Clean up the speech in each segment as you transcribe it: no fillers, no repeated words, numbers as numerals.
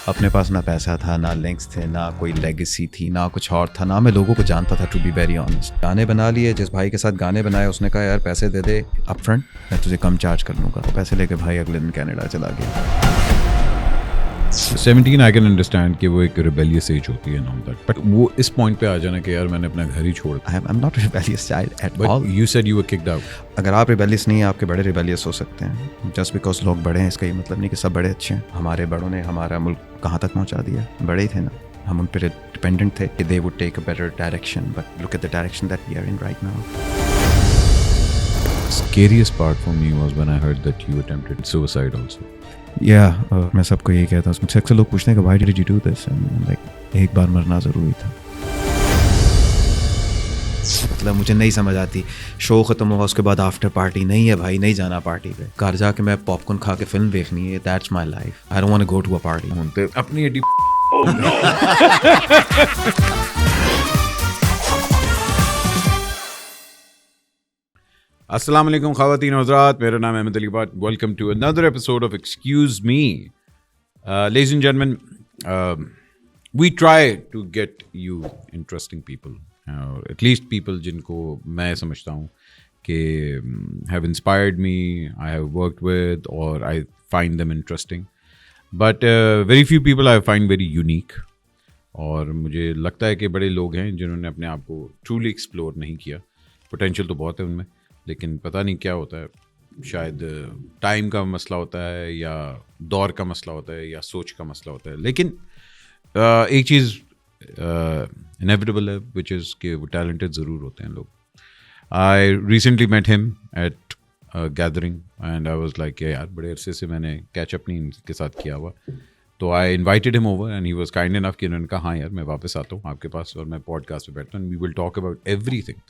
अपने पास ना पैसा था, ना लिंक्स थे, ना कोई लेगेसी थी, ना कुछ और था, ना मैं लोगों को जानता था, टू बी वेरी ऑनेस्ट। गाने बना लिए, जिस भाई के साथ गाने बनाए उसने कहा यार पैसे दे दे अप फ्रंट, मैं तुझे कम चार्ज कर लूँगा। तो पैसे लेके भाई अगले दिन कनाडा चला गया। 17 आई कैन अंडरस्टैंड कि वो एक रिबेलियस एज होती है, नॉट दैट, बट वो इस पॉइंट पे आ जाना कि यार मैंने अपना घर ही छोड़ दिया। I am not rebellious child at all. You said you were kicked out. अगर आप रिबेलियस नहीं है, आपके बड़े रिबेलियस हो सकते हैं। जस्ट बिकॉज लोग बड़े हैं इसका ये मतलब नहीं कि सब बड़े अच्छे हैं। हमारे बड़ों ने हमारा मुल्क कहाँ तक पहुँचा दिया, बड़े ही थे ना, हम उन पर डिपेंडेंट थे कि they would take a better direction, but look at the direction that we are in right now. Scariest part for me was when I heard that you attempted suicide also. मैं सबको यही कहता हूँ, मुझसे अक्सर लोग पूछते हैं कि why did you do this, like एक बार मरना ज़रूरी था। मतलब मुझे नहीं समझ आती, शो ख़त्म हुआ उसके बाद आफ्टर पार्टी नहीं है भाई, नहीं जाना पार्टी पे, घर जाके मैं पॉपकॉर्न खा के फिल्म देखनी है, that's my life. I don't want to go to a party. अपनी एडी अस्सलाम वालेकुम ख़वातीन और हज़रात, मेरा नाम Ahmad Ali Bhatt. Welcome to another episode of excuse me. Ladies and gentleman, we try to get you interesting people, at least people जिनको मैं समझता हूँ कि have inspired me, I have worked with, और I find them interesting, but very few people I find very unique. और मुझे लगता है कि बड़े लोग हैं जिन्होंने अपने आप को ट्रूली एक्सप्लोर नहीं किया। पोटेंशियल तो बहुत है उनमें, लेकिन पता नहीं क्या होता है, शायद टाइम का मसला होता है, या दौर का मसला होता है, या सोच का मसला होता है। लेकिन एक चीज़ इनेविटेबल है, विच इज़ कि वो टैलेंटेड ज़रूर होते हैं लोग। I recently met him at gathering and I was like यार बड़े अरसे से मैंने कैचअप नहीं इनके साथ किया हुआ। तो I invited him over and he was kind enough कि उन्होंने कहा हाँ यार मैं वापस आता हूँ आपके पास और मैं पॉडकास्ट पे बैठता हूँ, we will talk about everything.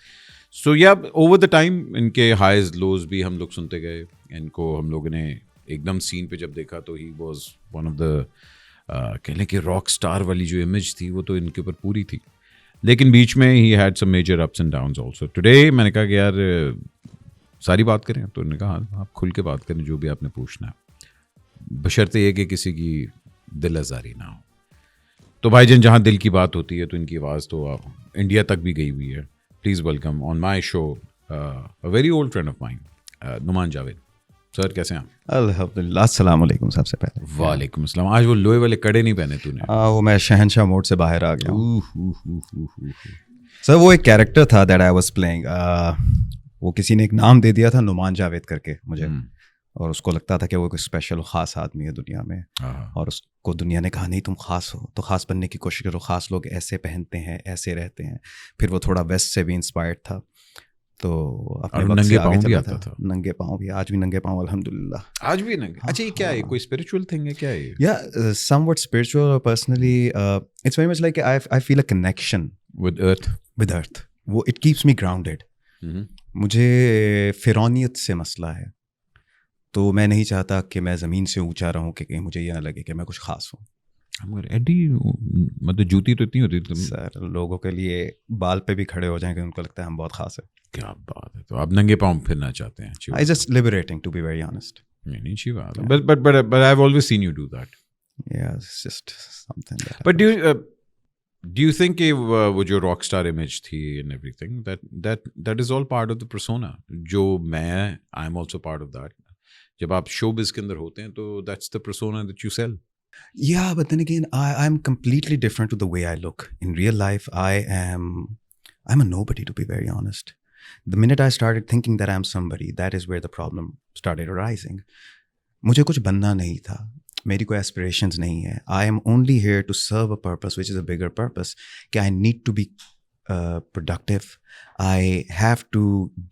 So या ओवर द टाइम इनके हाइज लोज भी हम लोग सुनते गए। इनको हम लोगों ने एकदम सीन पे जब देखा तो he was one of the कह लें कि रॉक स्टार वाली जो इमेज थी वो तो इनके ऊपर पूरी थी, लेकिन बीच में ही had some major ups and downs also. Today मैंने कहा कि यार सारी बात करें, तो उन्होंने कहा आप खुल के बात करें, जो भी आपने पूछना है, बशर्ते ये कि किसी की दिल आज़ारी ना हो। तो भाईजान जहाँ दिल की बात होती है तो इनकी आवाज़ तो इंडिया तक भी गई हुई है। Please welcome on my show a very old friend of mine, Numan Javed. Sir कैसे हैं आप? अल्हम्दुलिल्लाह, अस्सलाम वालेकुम। सबसे पहले वालेकुम अस्सलाम। आज वो लोहे वाले कड़े नहीं पहने तूने? वो मैं शहनशाह मोड से बाहर आ गया। सर वो एक कैरेक्टर था दैट आई वाज प्लेइंग, वो किसी ने एक नाम दे दिया था नुमान जावेद करके मुझे, और उसको लगता था कि वो कोई स्पेशल ख़ास आदमी है दुनिया में, और उसको दुनिया ने कहा नहीं तुम ख़ास हो, तो ख़ास बनने की कोशिश करो, ख़ास लोग ऐसे पहनते हैं, ऐसे रहते हैं। फिर वो थोड़ा वेस्ट से भी इंस्पायर्ड था, तो अपने वक्त से आगे चला था। नंगे पाँव भी, आज भी नंगे पाँव अल्हम्दुलिल्लाह, आज भी नंगे। अच्छा ये क्या है, कोई स्पिरिचुअल थिंग है क्या ये? या समवट स्पिरिचुअल, और personally it's very much like I feel a connection with अर्थ। वो इट कीप्स मी ग्राउंडेड। मुझे फिरौनियत से मसला है, तो मैं नहीं चाहता कि मैं ज़मीन से ऊंचा रहूं कि कहीं मुझे ये ना लगे कि मैं कुछ ख़ास हूँ। एडी मतलब जूती तो इतनी होती है सर, लोगों के लिए बाल पे भी खड़े हो जाएंगे, उनको लगता है हम बहुत ख़ास है। क्या बात है, तो आप नंगे पाँव फिरना चाहते हैं? I just liberating to be very honest. नहीं अच्छी बात है, but I have always seen you do that. या it's just something that. But do you think वो जो रॉक स्टार इमेज थी and everything, that is all part of the persona, जो मैं I am also part of that। जब आप showbiz के अंदर होते हैं तो that's the persona that you sell। Yeah, but then again, I'm completely different to the way I look. In real life, I'm a nobody, to be very honest. The minute I started thinking that I'm somebody, that is where the problem started arising. मुझे कुछ बनना नहीं था, मेरी कोई aspirations नहीं है। I am only here to serve a purpose, which is a bigger purpose, कि I need to be productive. I have to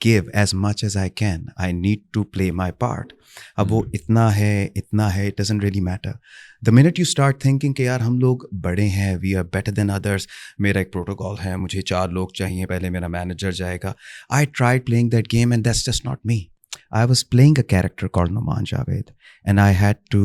give as much as I can. I need to play my part. अब वो इतना है, it doesn't really matter. The minute you start thinking कि यार हम लोग बड़े हैं, we are better than others, मेरा एक प्रोटोकॉल है, मुझे 4 लोग चाहिए, पहले मेरा मैनेजर जाएगा। I tried playing that game and that's just not me. I was playing a character called Numan Javed and I had to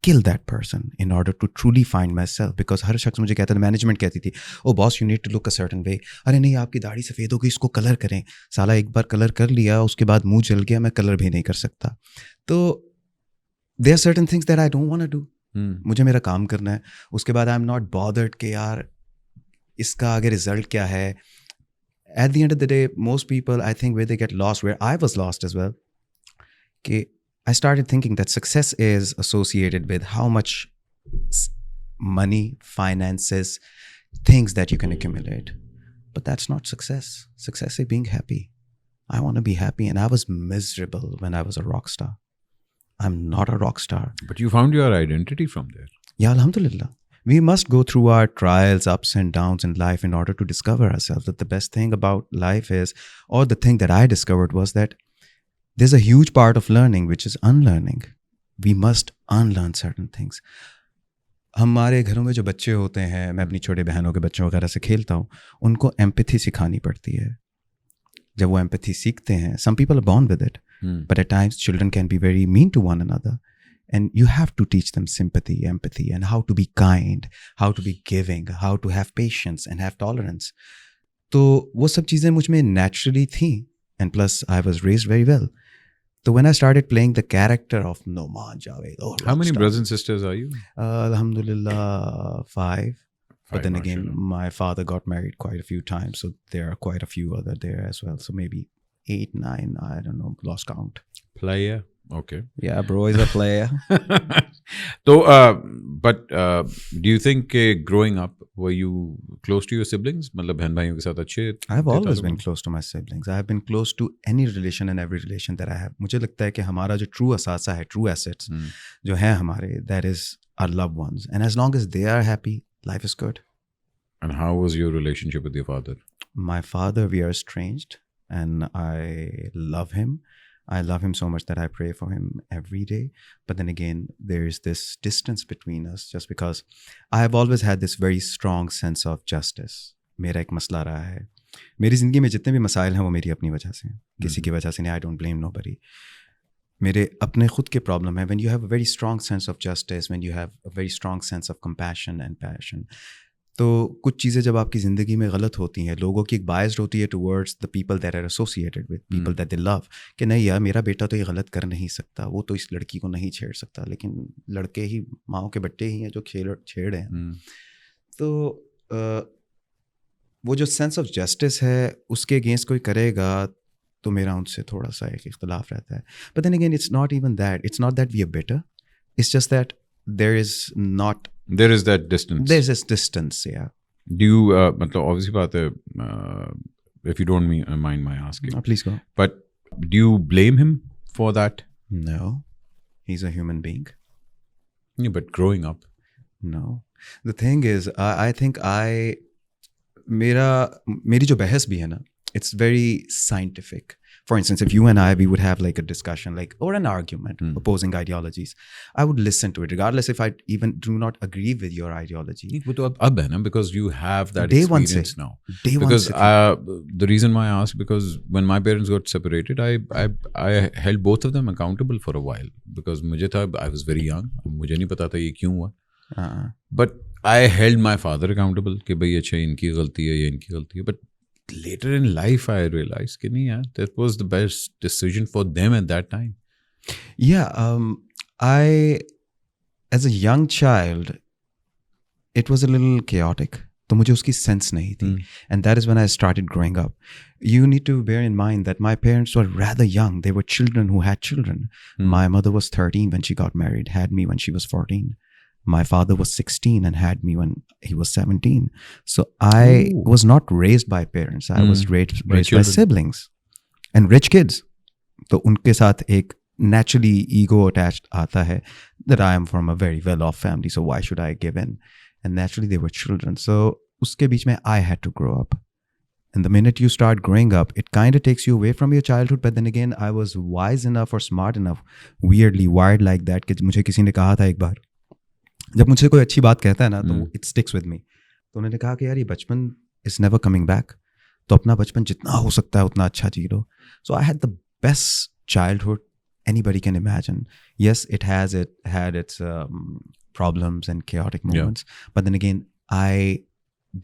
kill that person in order to truly find myself, because हर शख्स मुझे कहता था, management कहती थी oh boss you need to look a certain way, अरे नहीं आपकी दाढ़ी सफ़ेद होगी, इसको कलर करें। साला एक बार कलर कर लिया, उसके बाद मुंह जल गया, मैं कलर भी नहीं कर सकता। तो there are certain things that I don't want to do, मुझे मेरा काम करना है, उसके बाद आई एम नॉट बॉदर्ड कि यार इसका आगे रिजल्ट क्या है. At the end of the day, most people, I think, where they get lost, where I was lost as well, कि I started thinking that success is associated with how much money, finances, things that you can accumulate. But that's not success. Success is being happy. I want to be happy. And I was miserable when I was a rock star. I'm not a rock star. But you found your identity from there. Yeah, alhamdulillah. We must go through our trials, ups and downs in life in order to discover ourselves. That the best thing about life is, or the thing that I discovered was that there's a huge part of learning which is unlearning. We must unlearn certain things. हमारे घरों में जो बच्चे होते हैं, मैं अपनी छोटे बहनों के बच्चों वगैरह से खेलता हूँ, उनको एम्पैथी सिखानी पड़ती है. जब वो एम्पैथी सीखते हैं, some people are born with it, but at times children can be very mean to one another. And you have to teach them sympathy, empathy, and how to be kind, how to be giving, how to have patience and have tolerance. तो वो सब चीज़ें मुझ में naturally थी, and plus I was raised very well. So when I started playing the character of Noman Javed, How many brothers and sisters are you? Alhamdulillah, 5. But then again, mashallah. my father got married quite a few times, so there are quite a few other there as well. So maybe 8, 9, I don't know, lost count. Player. Okay. Yeah, bro is a player. So, but do you think growing up, were you close to your siblings? मतलब बहन भाइयों के साथ अच्छे I've always been close to my siblings. I've been close to any relation and every relation that I have. मुझे लगता है कि हमारा जो true असासा है, true assets, जो हैं हमारे, that is our loved ones. And as long as they are happy, life is good. And how was your relationship with your father? My father, we are estranged, and I love him. I love him so much that I pray for him every day. But then again, there is this distance between us just because I have always had this very strong sense of justice. मेरा एक मसला रहा है. मेरी ज़िंदगी में जितने भी मसाइल हैं वो मेरी अपनी वजह से हैं. किसी की वजह से नहीं. I don't blame nobody. मेरे अपने खुद के प्रॉब्लम है. When you have a very strong sense of justice, when you have a very strong sense of compassion and passion, तो कुछ चीज़ें जब आपकी ज़िंदगी में गलत होती हैं, लोगों की एक बायस्ड होती है towards the people that are associated with people that they love, कि नहीं यार मेरा बेटा तो ये गलत कर नहीं सकता, वो तो इस लड़की को नहीं छेड़ सकता, लेकिन लड़के ही माओ के बट्टे ही हैं जो छेड़ हैं. तो वो जो सेंस ऑफ जस्टिस है उसके अगेंस्ट कोई करेगा तो मेरा उनसे थोड़ा सा एक इख्तलाफ रहता है. But then again it's not even that, it's not that we are better, it's just that there is that distance. There's this distance, yeah. Do you मतलब obviously बात है, if you don't mind my asking, please go. But do you blame him for that? No, he's a human being. Yeah, but growing up, no. The thing is, I think मेरी जो बहस भी है ना, it's very scientific. For instance, if you and I, we would have like a discussion, like, or an argument, opposing ideologies, I would listen to it, regardless if I even do not agree with your ideology. वो तो अब है ना, because you have that Day experience now. Because the reason why I asked, because when my parents got separated, I held both of them accountable for a while, because मुझे था, I was very young, मुझे नहीं पता था ये क्यों हुआ. But I held my father accountable कि भाई अच्छा इनकी गलती है, ये इनकी गलती है. But later in life I realized कि नहीं यार, that was the best decision for them at that time. Yeah, as a young child, it was a little chaotic. तो मुझे उसकी sense नहीं थी. And that is when I started growing up. You need to bear in mind that my parents were rather young. They were children who had children. My mother was 13 when she got married, had me when she was 14. My father was 16 and had me when he was 17. So I was not raised by parents. I was raised by siblings and rich kids. तो उनके साथ एक naturally ego attached आता है that I am from a very well-off family, so why should I give in? And naturally they were children. So उसके बीच में I had to grow up. And the minute you start growing up, it kind of takes you away from your childhood. But then again, I was wise enough or smart enough, weirdly wired like that, कि मुझे किसी ने कहा था एक बार, जब मुझसे कोई अच्छी बात कहता है ना तो इट स्टिक्स विद मी. तो उन्होंने कहा कि यार ये बचपन इज नेवर कमिंग बैक, तो अपना बचपन जितना हो सकता है उतना अच्छा जी लो. So I had the best childhood anybody can imagine. Yes, it had its problems and chaotic moments, but then again I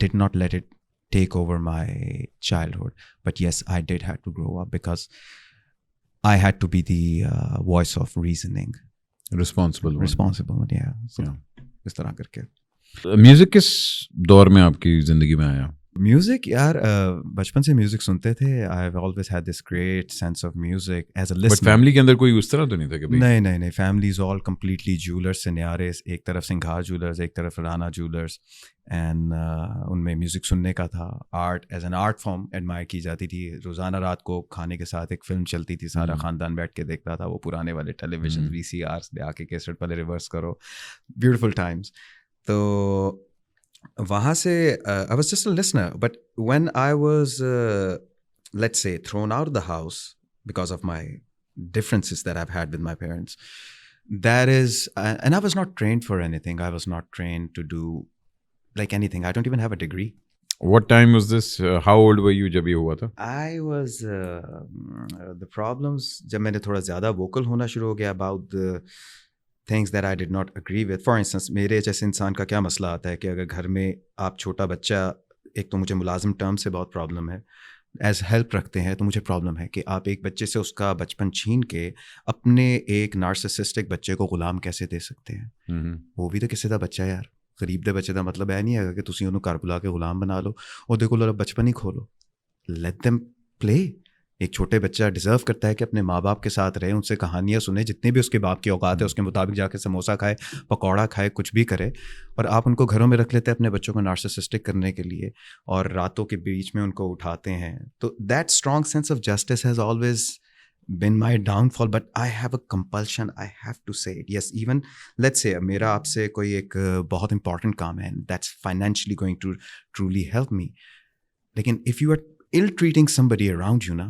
did not let it take over my childhood. But yes, I did have to grow up because I had to be the voice of reasoning. Responsible Yeah. इस तरह करके। Music किस दौर में आपकी जिंदगी में आया? म्यूजिक यार बचपन से म्यूजिक सुनते थे। I have always had this great sense of music as a but listener. Family के अंदर कोई उस तरह तो नहीं था कि भाई? नहीं, family is all completely jewellers सिन्यारे, एक तरफ सिंघार जूलर्स, एक तरफ राना जूलर्स, एंड उनमें म्यूजिक सुनने का था। Art as an art form admire की जाती थी। रोज़ाना रात को खाने के साथ एक फिल्म चलती थी, सारा ख़ानदान बैठ के देखता था। वो पुराने वाले टेलीविजन VCRs ले आके कैसेट पहले रिवर्स करो, ब्यूटीफुल टाइम्स। तो वहाँ से I was just a listener, but when I was let's say thrown out of the house because of my differences that I've had with my parents, that is and I was not trained for anything. I was not trained to do like anything. I don't even have a degree. What time was this? How old were you जब ये हुआ था? I was the problems जब मैंने थोड़ा ज़्यादा vocal होना शुरू हो गया about the things that I did not agree with. For instance, मेरे जैसे इंसान का क्या मसला आता है कि अगर घर में आप छोटा बच्चा, एक तो मुझे मुलाजिम टर्म से बहुत प्रॉब्लम है, एज हेल्प रखते हैं तो मुझे प्रॉब्लम है कि आप एक बच्चे से उसका बचपन छीन के अपने एक नार्सिसिस्टिक बच्चे को गुलाम कैसे दे सकते हैं? वो भी तो किसी का बच्चा है यार। गरीब दे बच्चे का मतलब है नहीं है कि तुसी उन्होंने घर बुला के गुलाम बना लो और देखो लो बचपन ही खोलो। Let them play. एक छोटे बच्चा डिज़र्व करता है कि अपने माँ बाप के साथ रहे, उनसे कहानियाँ सुने, जितनी भी उसके बाप की औकात है उसके मुताबिक जाके समोसा खाए, पकौड़ा खाए, कुछ भी करे। और आप उनको घरों में रख लेते हैं अपने बच्चों को नार्सिसिस्टिक करने के लिए और रातों के बीच में उनको उठाते हैं। तो that strong sense of justice has always been my downfall, but I have a compulsion, I have to say it. Yes, even let's say मेरा आपसे कोई एक बहुत important काम है and that's financially going to truly help me, लेकिन if you are ill treating somebody around you ना,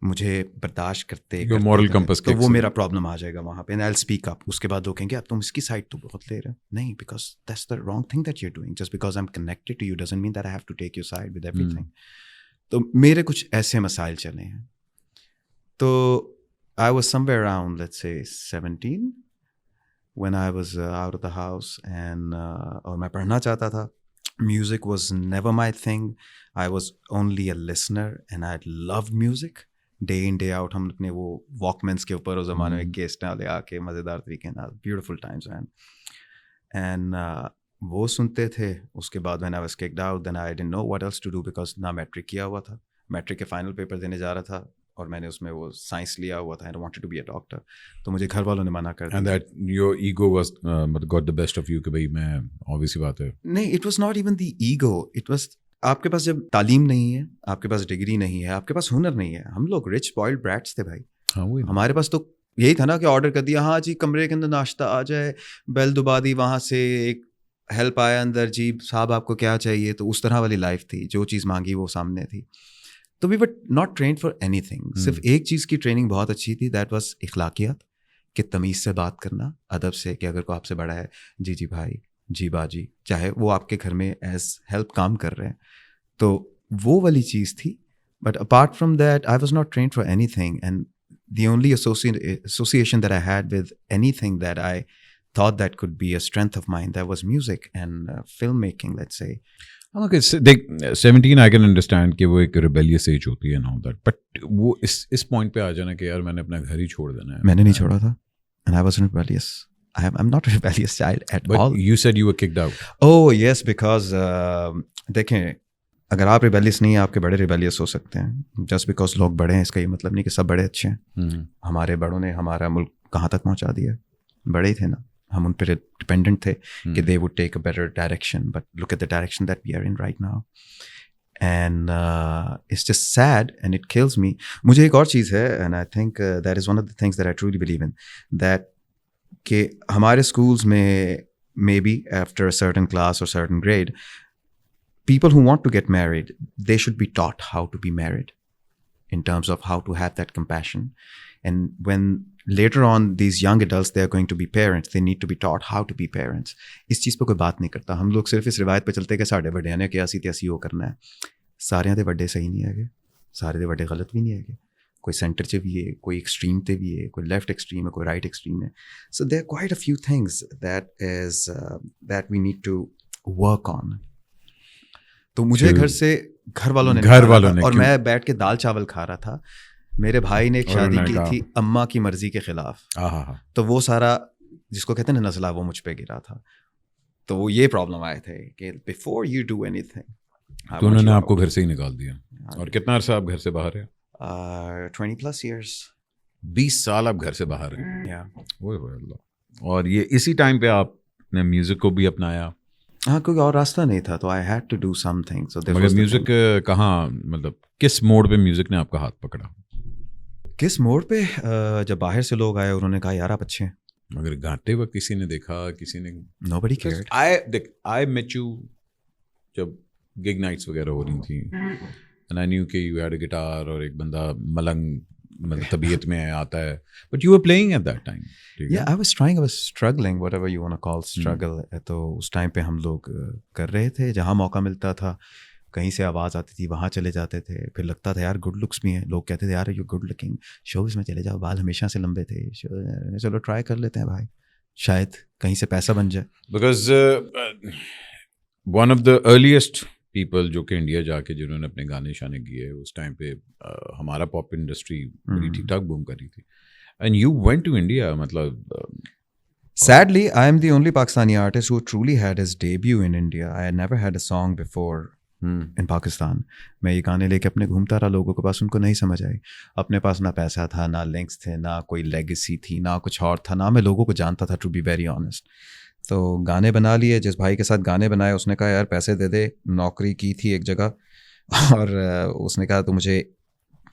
मुझे बर्दाश्त करते moral compass तो वो मेरा प्रॉब्लम आ जाएगा वहाँ पे। I'll speak up. उसके बाद वो कहेंगे अब तुम इसकी साइड तो बहुत ले रहे हो। नहीं, because that's the wrong thing that you're doing. Just because I'm connected to you doesn't mean that I have to take your side with everything. तो मेरे कुछ ऐसे मसाइल चले हैं। तो I was somewhere around, let's say 17 when I was out of the house and और मैं पढ़ना चाहता था। Music was never my thing. I was only a listener and I loved music. Day in day out हम अपने वो वॉकमैन्स के ऊपर उस ज़माने में केस्ट ले आके मज़ेदार तरीके ना, ब्यूटीफुल टाइम्स मैन। एंड वो सुनते थे। उसके बाद when I was kicked out, then I didn't know what else to do because ना मैट्रिक किया हुआ था, मैट्रिक के फाइनल पेपर देने जा रहा था और मैंने उसमें वो साइंस लिया हुआ था। I wanted to be a doctor, तो मुझे घर वालों ने मना कर दिया। And that your ego was got the best of you कि भाई मैं obvious बात है। नहीं, it was not even the ego. It was आपके पास जब तालीम नहीं है, आपके पास डिग्री नहीं है, आपके पास हुनर नहीं है। हम लोग रिच स्पॉइल्ड ब्रैट्स थे भाई। हाँ, वही हमारे पास तो यही था ना कि ऑर्डर कर दिया, हाँ जी कमरे के अंदर नाश्ता आ जाए, बेल दबा दी, वहाँ से एक हेल्प आया अंदर, जी साहब आपको क्या चाहिए। तो उस तरह वाली लाइफ थी, जो चीज़ मांगी वो सामने थी। तो we were not trained for anything. सिर्फ एक चीज़ की ट्रेनिंग बहुत अच्छी थी, दैट वाज इखलाकियात, कि तमीज़ से बात करना, अदब से, कि अगर कोई आपसे बड़ा है जी जी भाई, जी बाजी, चाहे वो आपके घर में एज हेल्प काम कर रहे हैं। तो वो वाली चीज़ थी। But apart from that I was not trained for anything and the only association that I had with anything that I thought that could be a strength of mine, that was music and filmmaking, let's say. Okay, देख 17 I can understand कि वो एक rebellious age होती है and all that, but वो इस point पे आ जाना कि यार मैंने अपना घर ही छोड़ देना है। मैंने नहीं छोड़ा था and I wasn't rebellious. I'm not a rebellious child at all. But you said you were kicked out. Oh yes, because देखें, अगर आप रिबेलियस नहीं हैं, आपके बड़े रिबेलियस हो सकते हैं। जस्ट बिकॉज लोग बड़े हैं इसका ये मतलब नहीं कि सब बड़े अच्छे हैं। हमारे बड़ों ने हमारा मुल्क कहाँ तक पहुँचा दिया, बड़े ही थे ना, हम उन पर डिपेंडेंट थे कि they would take a better direction, but look at the direction that we are in right now and it's just sad and it kills me. मुझे एक और चीज़ है and I think that is one of the things that I truly believe in, that कि हमारे schools में maybe after a certain class और certain grade, people who want to get married, they should be taught how to be married in terms of how to have that compassion. And when later on these young adults, they are going to be parents, they need to be taught how to be parents. इस चीज़ पे कोई बात नहीं करता। हम लोग सिर्फ इस रिवायत पे चलते कि साढ़े बड़े ने क्या सी वो करना है। सारे दे बड़े सही नहीं है, सारे दे बड़े गलत भी नहीं है। कोई सेंटर च भी है, कोई एक्सट्रीम ते भी है, कोई लेफ्ट एक्सट्रीम है, कोई राइट एक्सट्रीम है। So there are quite a few things that we need to work on. तो मुझे घर से घर वालों ने और मैं बैठ के दाल चावल खा रहा था मेरे भाई ने एक और शादी उन्होंने की कहा- थी अम्मा की मर्जी के खिलाफ, हाँ तो वो सारा जिसको कहते हैं ना नज़ला, वो मुझ पे गिरा था। तो वो ये प्रॉब्लम आए थे कि बिफोर यू डू एनीथिंग तो उन्होंने आपको घर से ही निकाल दिया। और कितना अरसा आप घर से बाहर है? 20+ years 20 साल आप घर से बाहर हैं। yeah. ओए होए अल्लाह। और ये इसी टाइम पे आपने म्यूजिक को भी अपनाया। हाँ, क्योंकि और रास्ता नहीं था, तो I had to do something. So मगर म्यूजिक कहाँ, मतलब किस मोड पे म्यूजिक ने आपका हाथ पकड़ा? किस मोड़ पे? जब बाहर से लोग आए, उन्होंने कहा यार आप अच्छे हैं। मगर गाते वक्त किसी ने देखा, किसी ने? Nobody cared. I met you जब गिग नाइट्स वगैरह हो रही थी, एंड आई न्यू कि यू हैड अ गिटार और एक बंदा मलंग, मतलब तबीयत में आता है, but you were playing at that time. Yeah, I was trying, I was struggling, whatever you want to call struggle. तो उस टाइम पे हम लोग कर रहे थे, जहाँ मौका मिलता था, कहीं से आवाज़ आती थी वहाँ चले जाते थे। फिर लगता था यार गुड लुक्स भी हैं, लोग कहते थे यार यू गुड लुकिंग, शोज़ में चले जाओ, बाल हमेशा से लंबे थे, चलो ट्राई कर लेते हैं भाई, शायद कहीं से पैसा बन जाए। Because one of the earliest people जो कि इंडिया जाके जिन्होंने अपने गाने शाने किए उस टाइम पे, हमारा पॉप इंडस्ट्री बड़ी ठीक ठाक बूम कर रही थी, and you went to India. मतलब Sadly, I am the only Pakistani artist who truly had his debut in India. I had never had a song before in Pakistan. मैं ये गाने लेके अपने घूमता रहा, लोगों के पास, उनको नहीं समझ आई। अपने पास ना पैसा था, ना लिंक्स थे, ना कोई लेगेसी थी, ना कुछ और था, ना मैं लोगों को जानता था, टू बी वेरी ऑनेस्ट। तो गाने बना लिए, जिस भाई के साथ गाने बनाए उसने कहा यार पैसे दे दे, नौकरी की थी एक जगह और उसने कहा तो मुझे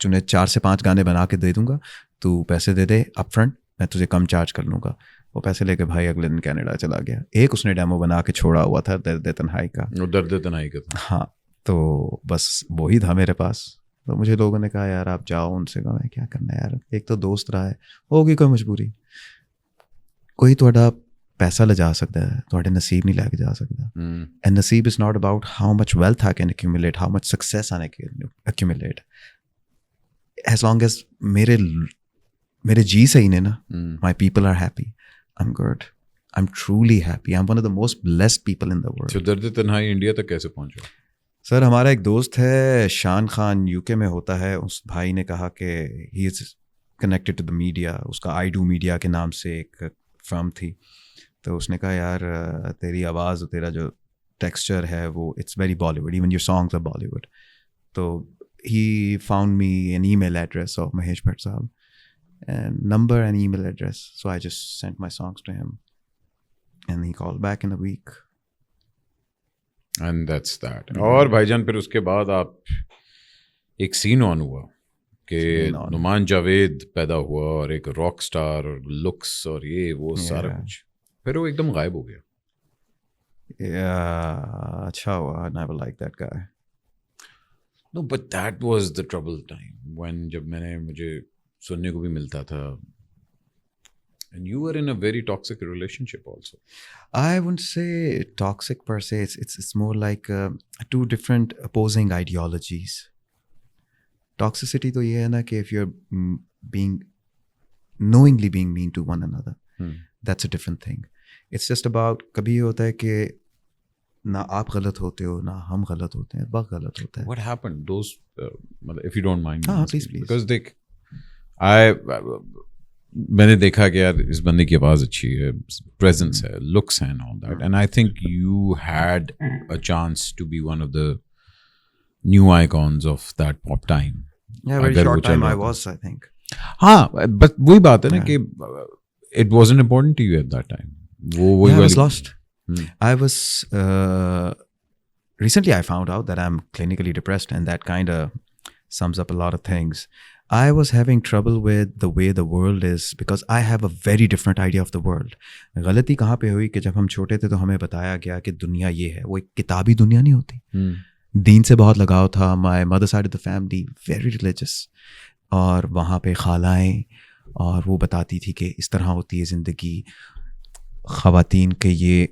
4 से 5 गाने बना के दे दूंगा, तू पैसे दे दे अपफ्रंट, मैं तुझे कम चार्ज कर लूँगा। वो पैसे लेके भाई अगले दिन कनाडा चला गया। एक उसने डेमो बना के छोड़ा हुआ था दर्द तन्हाई का। दर्द तन्हाई का था। हाँ, तो बस वही था मेरे पास। तो मुझे लोगों ने कहा यार आप जाओ, उनसे कहा क्या करना है यार, एक तो दोस्त रहा है, होगी कोई मजबूरी, कोई थोड़ा पैसा ले जा सकता है, थोड़े नसीब नहीं लेके जा सकता। एंड नसीब is not about how much wealth I can accumulate, how much success I can accumulate, as long as मेरे जी सही ने ना, my people are happy, I'm good. I'm truly happy. I'm one of the most blessed people in the world. तो दर्द तन्हाई India तक कैसे पहुंचा? सर हमारा एक दोस्त है शान खान, यूके में होता है। उस भाई ने कहा कि he is connected to the media, उसका आई डू मीडिया के नाम से एक फर्म थी। तो उसने कहा यार तेरी आवाज़ और तेरा जो टेक्सचर है वो it's very Bollywood, even your songs are Bollywood. तो he found me an email address of Mahesh Bhatt साहब, and number and email address, so I just sent my songs to him and he called back in a week, and that's that. और भाईजान फिर उसके बाद आप एक scene on हुआ कि नुमान जावेद पैदा हुआ और एक रॉक स्टार और लुक्स और ये वो सारा कुछ, फिर वो एकदम गायब हो गया। Yeah, अच्छा हुआ, I never liked that guy. No, but that was the trouble time when जब मैंने मुझे सुनने को भी मिलता था, and you were in a very toxic relationship also. I wouldn't say toxic per se, it's more like two different opposing ideologies. Toxicity तो ये है ना कि if you're knowingly being mean to one another, that's a different thing. It's just about कभी ये होता है कि ना आप गलत होते हो ना हम गलत होते हैं, बहुत गलत होता है। What happened? Those, if you don't mind. हाँ, please. Because मैंने देखा कि यार इस बंदे की आवाज़ अच्छी है, प्रेजेंस है, लुक्स हैं, all that, and I think you had a chance to be one of the new icons of that pop time. Yeah, very short time I was, I think. हाँ, बट वही बात है ना कि it wasn't important to you at that time. वो I was lost. I was recently I found out that I'm clinically depressed, and that kind of sums up a lot of things. I was having trouble with the way the world is because I have a very different idea of the world. गलती कहाँ पे हुई कि जब हम छोटे थे तो हमें बताया गया कि दुनिया ये है, वो एक किताबी दुनिया नहीं होती। दीन से बहुत लगाव था। My mother side of the family very religious, और वहाँ पे खालाएँ, और वो बताती थी कि इस तरह होती है ज़िंदगी, ख़वातीन के ये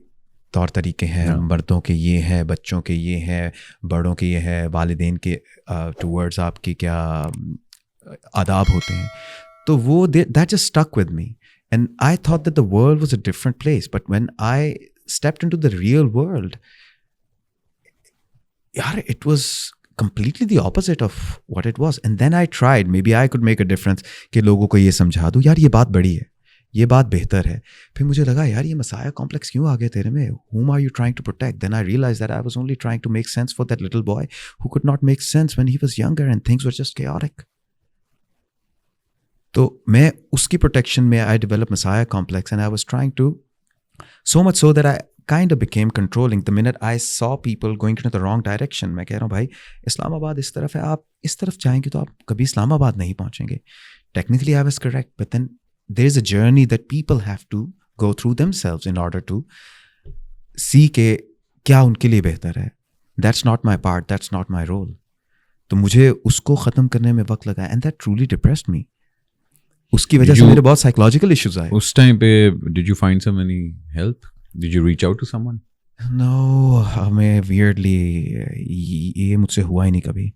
तौर तरीके हैं, मर्दों के ये है, बच्चों के ये है, बड़ों के ये है, वालिदैन के टूवर्ड्स आपकी क्या आदाब होते हैं। तो वो that just stuck with me, and I thought that the world was a different place, but when I stepped into the real world, यार it was completely the opposite of what it was. And then I tried, maybe I could make a difference कि लोगों को ये समझा दूँ, यार ये बात बड़ी है, ये बात बेहतर है. फिर मुझे लगा यार ये मसाया कॉम्प्लेक्स क्यों आ गया तेरे में? Whom are you trying to protect? Then I realized that I was only trying to make sense for that little boy who could not make sense when he was younger and things were just chaotic. तो मैं उसकी protection में I developed Messiah complex and I was trying to, so much so that I kind of became controlling. The minute I saw people going into the wrong direction, मैं कह रहा हूँ भाई इस्लामाबाद इस तरफ है, आप इस तरफ जाएंगे तो आप कभी इस्लामाबाद नहीं पहुँचेंगे. Technically I was correct, but then there's a journey that people have to go through themselves in order to see के क्या उनके लिए बेहतर है. That's not my part, that's not my role. तो मुझे उसको ख़त्म करने में वक्त लगा and that truly depressed me. उसकी वजह से मेरे बहुत साइकोलॉजिकल इश्यूज आए. उस टाइम पे did you find some any help? Did you reach out to someone? No, हमें वियर्डली ये मुझसे हुआ ही नहीं कभी.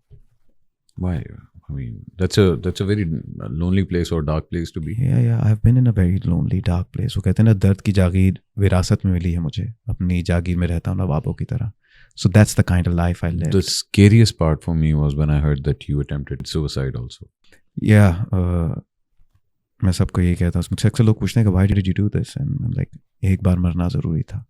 Why? I mean, that's a very lonely place or dark place to be. Yeah, I've been in a very lonely, dark place. वो कहते हैं ना दर्द की जागीर विरासत में मिली है मुझे, अपनी जागीर में रहता हूँ नवाबों की तरह. So that's the kind of life I live. The scariest part for me was when I heard that you attempted suicide also. Yeah, मैं सबको यही कहता हूँ. मुझसे अक्सर लोग पूछते हैं कि why did you do this? And I'm like, एक बार मरना ज़रूरी था.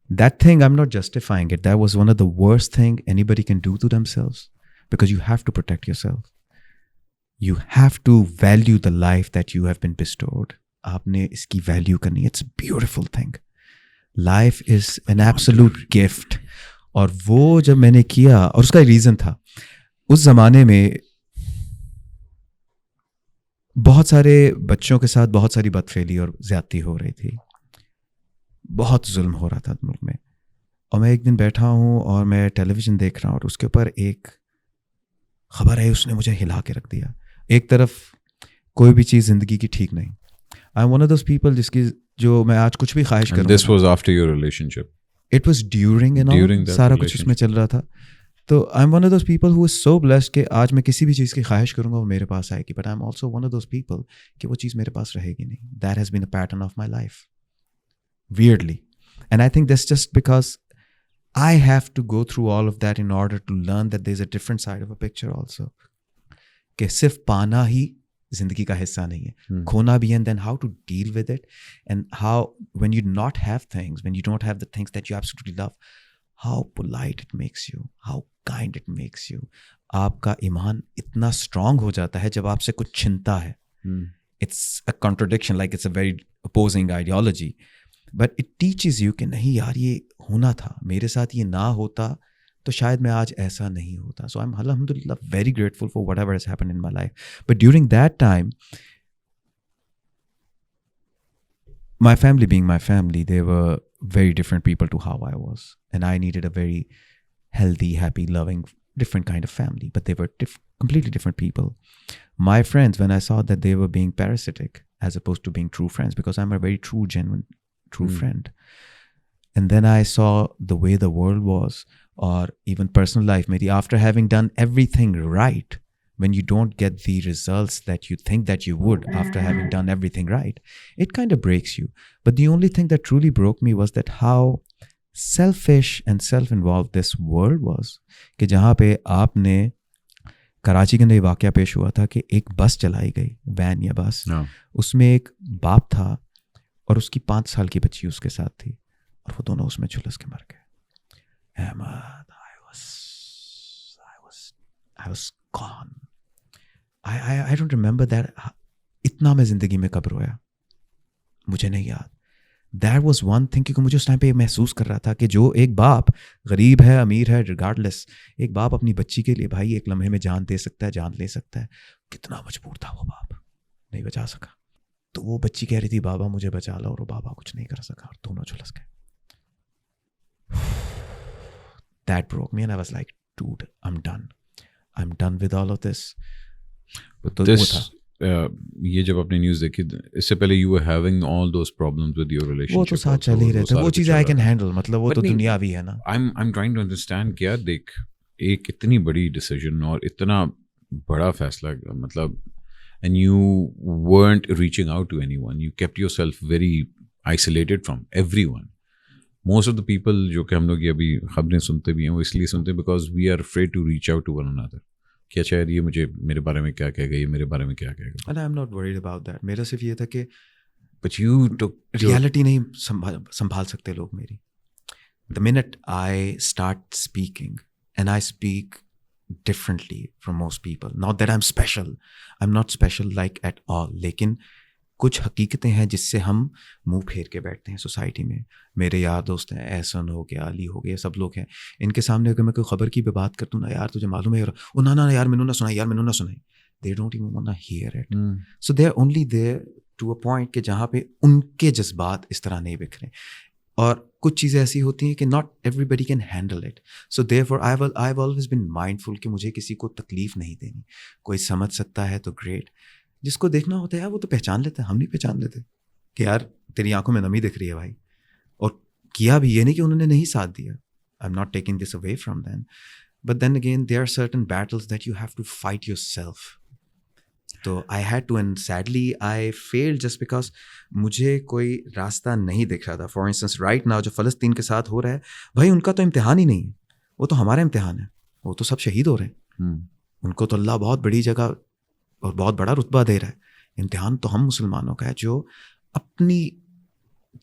That thing, I'm not justifying it. That was one of the worst thing anybody can do to themselves because you have to protect yourself. You have to value the life that you have been bestowed. आपने इसकी value करनी. It's a beautiful thing. Life is an absolute gift. और वो जब मैंने किया, और उसका रीज़न था, उस ज़माने में बहुत सारे बच्चों के साथ बहुत सारी बदफेली और ज़्यादती हो रही थी. बहुत जुल्म हो रहा था मुल्क में. और मैं एक दिन बैठा हूँ और मैं टेलीविज़न देख रहा हूँ और उसके ऊपर एक ख़बर है, उसने मुझे हिला के रख दिया. एक तरफ कोई भी चीज़ ज़िंदगी की ठीक नहीं. I am one of those people जिसकी जो मैं आज कुछ भी ख्वाहिश करूँ. This was after your relationship? It was during and all, सारा कुछ उसमें चल रहा था. तो I am one of those people who is so blessed कि आज मैं किसी भी चीज़ की ख्वाहिश करूँगा वो मेरे पास आएगी. But I am also one of those people कि वो चीज़ मेरे पास रहेगी नहीं. That has been a pattern of my life weirdly. And I think that's just because I have to go through all of that in order to learn that there's a different side of a picture also. कि सिर्फ पाना ही जिंदगी का हिस्सा नहीं है, खोना भी. And then how to deal with it, and how when you not have things, when you don't have the things that you absolutely love, how polite it makes you, how kind it makes you. आपका ईमान इतना strong हो जाता है जब आपसे कुछ छिनता है. It's a contradiction, like it's a very opposing ideology. But it teaches you कि नहीं यार ये होना था, मेरे साथ ये ना होता तो शायद मैं आज ऐसा नहीं होता. So I'm alhamdulillah very grateful for whatever has happened in my life. But during that time, my family being my family, they were very different people to how I was. And I needed a very healthy, happy, loving, different kind of family. But they were completely different people. My friends, when I saw that they were being parasitic as opposed to being true friends, because I'm a very true, genuine, true friend. And then I saw the way the world was, or even personal life maybe, after having done everything right, when you don't get the results that you think that you would after having done everything right, it kind of breaks you. But the only thing that truly broke me was that how selfish and self-involved this world was. कि जहाँ पे आपने कराची के अंदर वाक़या पेश हुआ था कि एक बस चलाई गई, वैन या बस, उसमें एक बाप था और उसकी 5 साल की बच्ची उसके साथ थी और वो दोनों उसमें झुलस के मर गए. Ahmad, I was gone. I don't remember that. इतना मैं ज़िंदगी में कब रोया मुझे नहीं याद. That was one thing, क्योंकि मुझे उस टाइम पे महसूस कर रहा था कि जो एक बाप गरीब है अमीर है रिगार्डलेस, एक बाप अपनी बच्ची के लिए भाई एक लम्हे में जान दे सकता है, जान ले सकता है. कितना मजबूर था वो बाप, नहीं बचा सका. तो वो बच्ची कह रही थी बाबा मुझे बचा लो, और वो बाबा कुछ नहीं कर सका और दोनों झुलस गए. That broke me and I was like, dude, I'm done with all of this. But this, ये जब आपने न्यूज़ देखी, इससे पहले you were having all those problems with your relationship. वो तो साथ चल ही रहे थे, वो चीज़ें I can handle, मतलब वो तो दुनिया भी है ना. I'm trying to understand कि यार देख, एक इतनी बड़ी decision और इतना बड़ा फैसला, मतलब, and you weren't reaching out to anyone. You kept yourself very isolated from everyone. Most of the people जो कि हम लोग ये अभी खबरें सुनते भी हैं वो इसलिए सुनते हैं because we are afraid to reach out to one another कि अच्छा यार ये मुझे मेरे बारे में क्या कहेगा, ये मेरे बारे में क्या कहेगा. And I'm not worried about that. मेरा सिर्फ ये था कि बट यू टुक रियलिटी नहीं संभाल सकते लोग मेरी. The minute I start speaking, and I speak differently from most people, not that I'm special, I'm not special like at all, लेकिन कुछ हकीकतें हैं जिससे हम मुंह फेर के बैठते हैं सोसाइटी में. मेरे यार दोस्त हैं, एहसन हो गया, अली हो गया, सब लोग हैं. इनके सामने अगर मैं कोई खबर की भी बात करता हूँ ना, यार तुझे मालूम है, ओ ना यार मैनू ना सुनाई, यार मैनू ना सुनाई. They don't even want to hear it. So they're only there to a point कि जहाँ पे उनके जज्बात इस तरह नहीं बिखरे. और कुछ चीज़ें ऐसी होती हैं कि not everybody can handle it. So therefore I have always been mindful कि मुझे किसी को तकलीफ नहीं देनी. कोई समझ सकता है तो ग्रेट, जिसको देखना होता है यार वो तो पहचान लेते हैं. हम नहीं पहचान लेते कि यार तेरी आंखों में नमी दिख रही है भाई. और किया भी, ये नहीं कि उन्होंने नहीं साथ दिया. I am not taking this away from them, but then again there are certain battles that you have to fight yourself. तो I had to, and sadly I failed just because मुझे कोई रास्ता नहीं दिख रहा था. फॉर इंस्टेंस राइट नाउ जो फ़लस्तीन के साथ हो रहा है, भाई उनका तो इम्तिहान ही नहीं है, वो तो हमारा इम्तिहान है. वो तो सब शहीद हो रहे हैं. उनको तो अल्लाह बहुत बड़ी जगह और बहुत बड़ा रुतबा दे रहा है. इम्तिहान तो हम मुसलमानों का है जो अपनी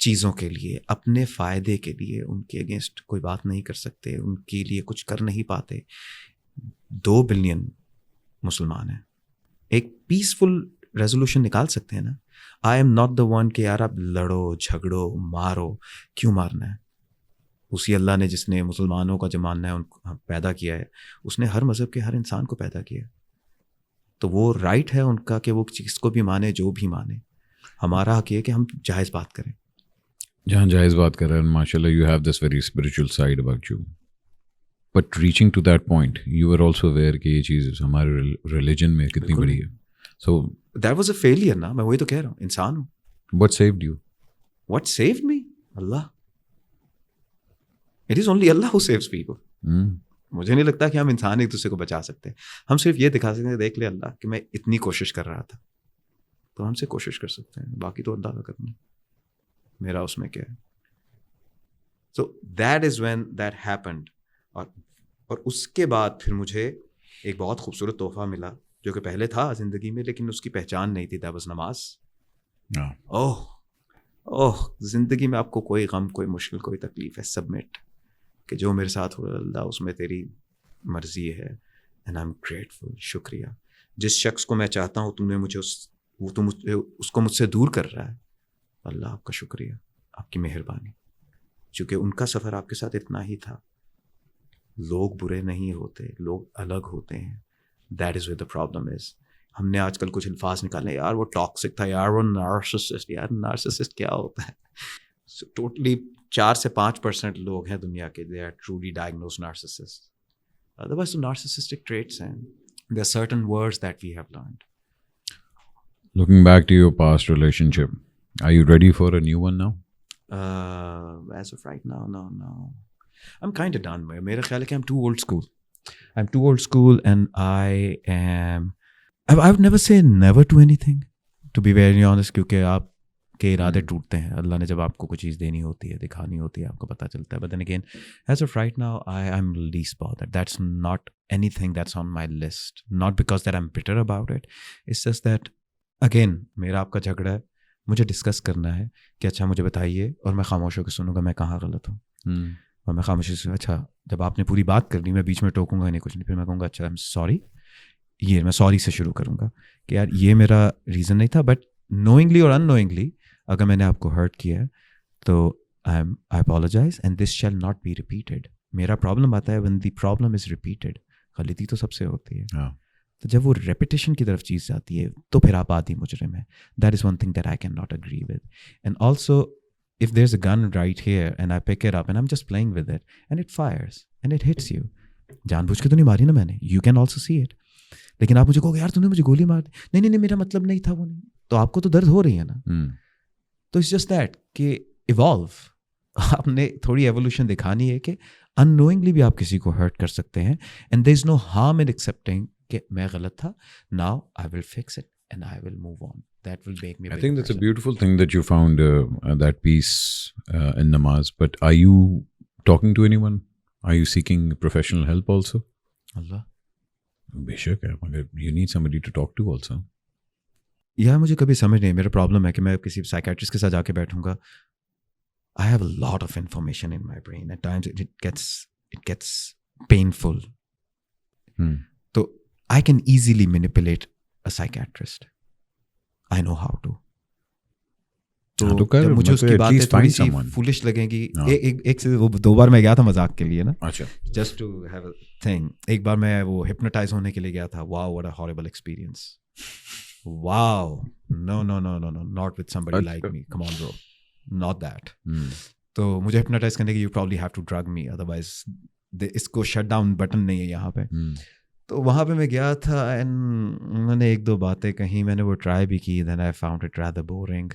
चीज़ों के लिए, अपने फ़ायदे के लिए उनके अगेंस्ट कोई बात नहीं कर सकते, उनके लिए कुछ कर नहीं पाते. 2 बिलियन मुसलमान हैं. एक पीसफुल रेजोल्यूशन निकाल सकते हैं ना. आई एम नॉट द वन कि यार आप लड़ो, झगड़ो, मारो. क्यों मारना है? उसी अल्लाह ने जिसने मुसलमानों का जो मानना है उनको पैदा किया है, उसने हर मज़हब के हर इंसान को पैदा किया. तो वो राइट है उनका कि वो चीज़ को भी माने, जो भी माने. हमारा हक ये है कि हम जायज़ बात करें. जहाँ जायज़ बात कर रहे हैं, माशाल्लाह you have this very spiritual side about you. But reaching to that point you are also aware कि ये चीज़ हमारे रिलीजन में कितनी बड़ी है. So that was a failure ना. मैं वही तो कह रहा हूँ, इंसान हूँ. What saved you? What saved me? Allah. It is only Allah who saves people. मुझे नहीं लगता कि हम इंसान एक दूसरे को बचा सकते हैं. हम सिर्फ ये दिखा सकते हैं, देख ले अल्लाह कि मैं इतनी कोशिश कर रहा था, तो हमसे कोशिश कर सकते हैं. बाकी तो अल्लाह का करना, मेरा उसमें क्या है. So that is when that happened. और उसके बाद फिर मुझे एक बहुत खूबसूरत तोहफा मिला जो कि पहले था ज़िंदगी में, लेकिन उसकी पहचान नहीं थी. दैट वाज नमाज. ओह ज़िंदगी में आपको कोई गम, कोई मुश्किल, कोई तकलीफ़ है, सबमिट कि जो मेरे साथ हुआ अल्लाह उसमें तेरी मर्ज़ी है. And I am grateful. शुक्रिया. जिस शख्स को मैं चाहता हूँ तुमने मुझे उसको मुझसे दूर कर रहा है. अल्लाह आपका शुक्रिया, आपकी मेहरबानी. चूँकि उनका सफ़र आपके साथ इतना ही था. लोग बुरे नहीं होते, लोग अलग होते हैं. That is where the problem is. हमने आजकल कुछ अल्फाज निकाले, यार वो टॉक्सिक था, यार वो नार्सिसिस्ट. यार नार्सिसिस्ट क्या होता है? टोटली 4 से 5% लोग हैं दुनिया के, they are truly diagnosed narcissist. Otherwise तो नार्सिसिस्टिक ट्रेट्स हैं. There are certain words that we have learned. Looking back to your past relationship, are you ready for a new one now? As of right now, no. I'm kind of done. मेरा ख्याल है कि I'm too old school. I'm too old school and I would never say never to anything, to be very honest, क्योंकि आपके इरादे टूटते हैं. अल्लाह ने जब आपको कोई चीज़ देनी होती है, दिखानी होती है, आपको पता चलता है. But then again, as of right now, I'm least bothered. That's not anything that's on my list. Not because that I'm bitter about it. It's just that, again, मेरा आपका झगड़ा है. मुझे डिस्कस करना है कि अच्छा मुझे बताइए, और मैं खामोश होकर सुनूंगा मैं कहाँ गलत हूँ. और मैं खामोशी से, अच्छा जब आपने पूरी बात कर ली, मैं बीच में टोकूंगा नहीं, कुछ नहीं. फिर मैं कहूँगा अच्छा आई एम सॉरी. ये मैं सॉरी से शुरू करूँगा कि यार ये मेरा रीज़न नहीं था, बट नोइंगली और अननोइंगली अगर मैंने आपको हर्ट किया है तो I apologize and this shall not be repeated. मेरा प्रॉब्लम आता है when the problem is repeated. गलती तो सबसे होती है. तो जब वो रेपिटेशन की तरफ चीज़ जाती है तो फिर आप आदि मुजरिम है. That is one thing that I can not agree with. And also if there's a gun right here and I pick it up and I'm just playing with it and it fires and it hits you, जानबूझ के तो नहीं मारी ना मैंने. You can also see it. लेकिन आप मुझे कहोगे यार तूने मुझे गोली मार दी. नहीं, मेरा मतलब नहीं था वो. नहीं तो आपको तो दर्द हो रही है ना. तो इट्स जस्ट दैट कि इवॉल्व. आपने थोड़ी एवोल्यूशन दिखानी है कि अननोइंगली भी आप किसी को हर्ट कर सकते हैं. And there is no harm in accepting कि मैं गलत था. Now I will fix it. and I will move on. That will make me. I think that's a beautiful thing that you found that peace in namaz. But are you talking to anyone? Are you seeking professional help also? Allah. बेशक है, मगर you need somebody to talk to also. यार मुझे कभी समझ नहीं, मेरा problem है कि मैं किसी साइकेट्रिस्ट के साथ जाके बैठूंगा. I have a lot of information in my brain. At times it gets painful. So I can easily manipulate a psychiatrist. I know how to. तो जब मुझे उसकी बातें थोड़ी सी फूलिश लगेंगी, एक से वो 2 बार मैं गया था मजाक के लिए ना, अच्छा, just to have a thing. एक बार मैं वो हिप्नोटाइज होने के लिए गया था. Wow, what a horrible experience. Wow, no no no no no, not with somebody like me. Come on bro, not that. तो मुझे हिप्नोटाइज करने के you probably have to drug me, otherwise इसको शट डाउन बटन नहीं है यहाँ पे. तो वहाँ पे मैं गया था एंड उन्होंने 1-2 बातें कही, मैंने वो ट्राई भी की. Then I found it rather boring.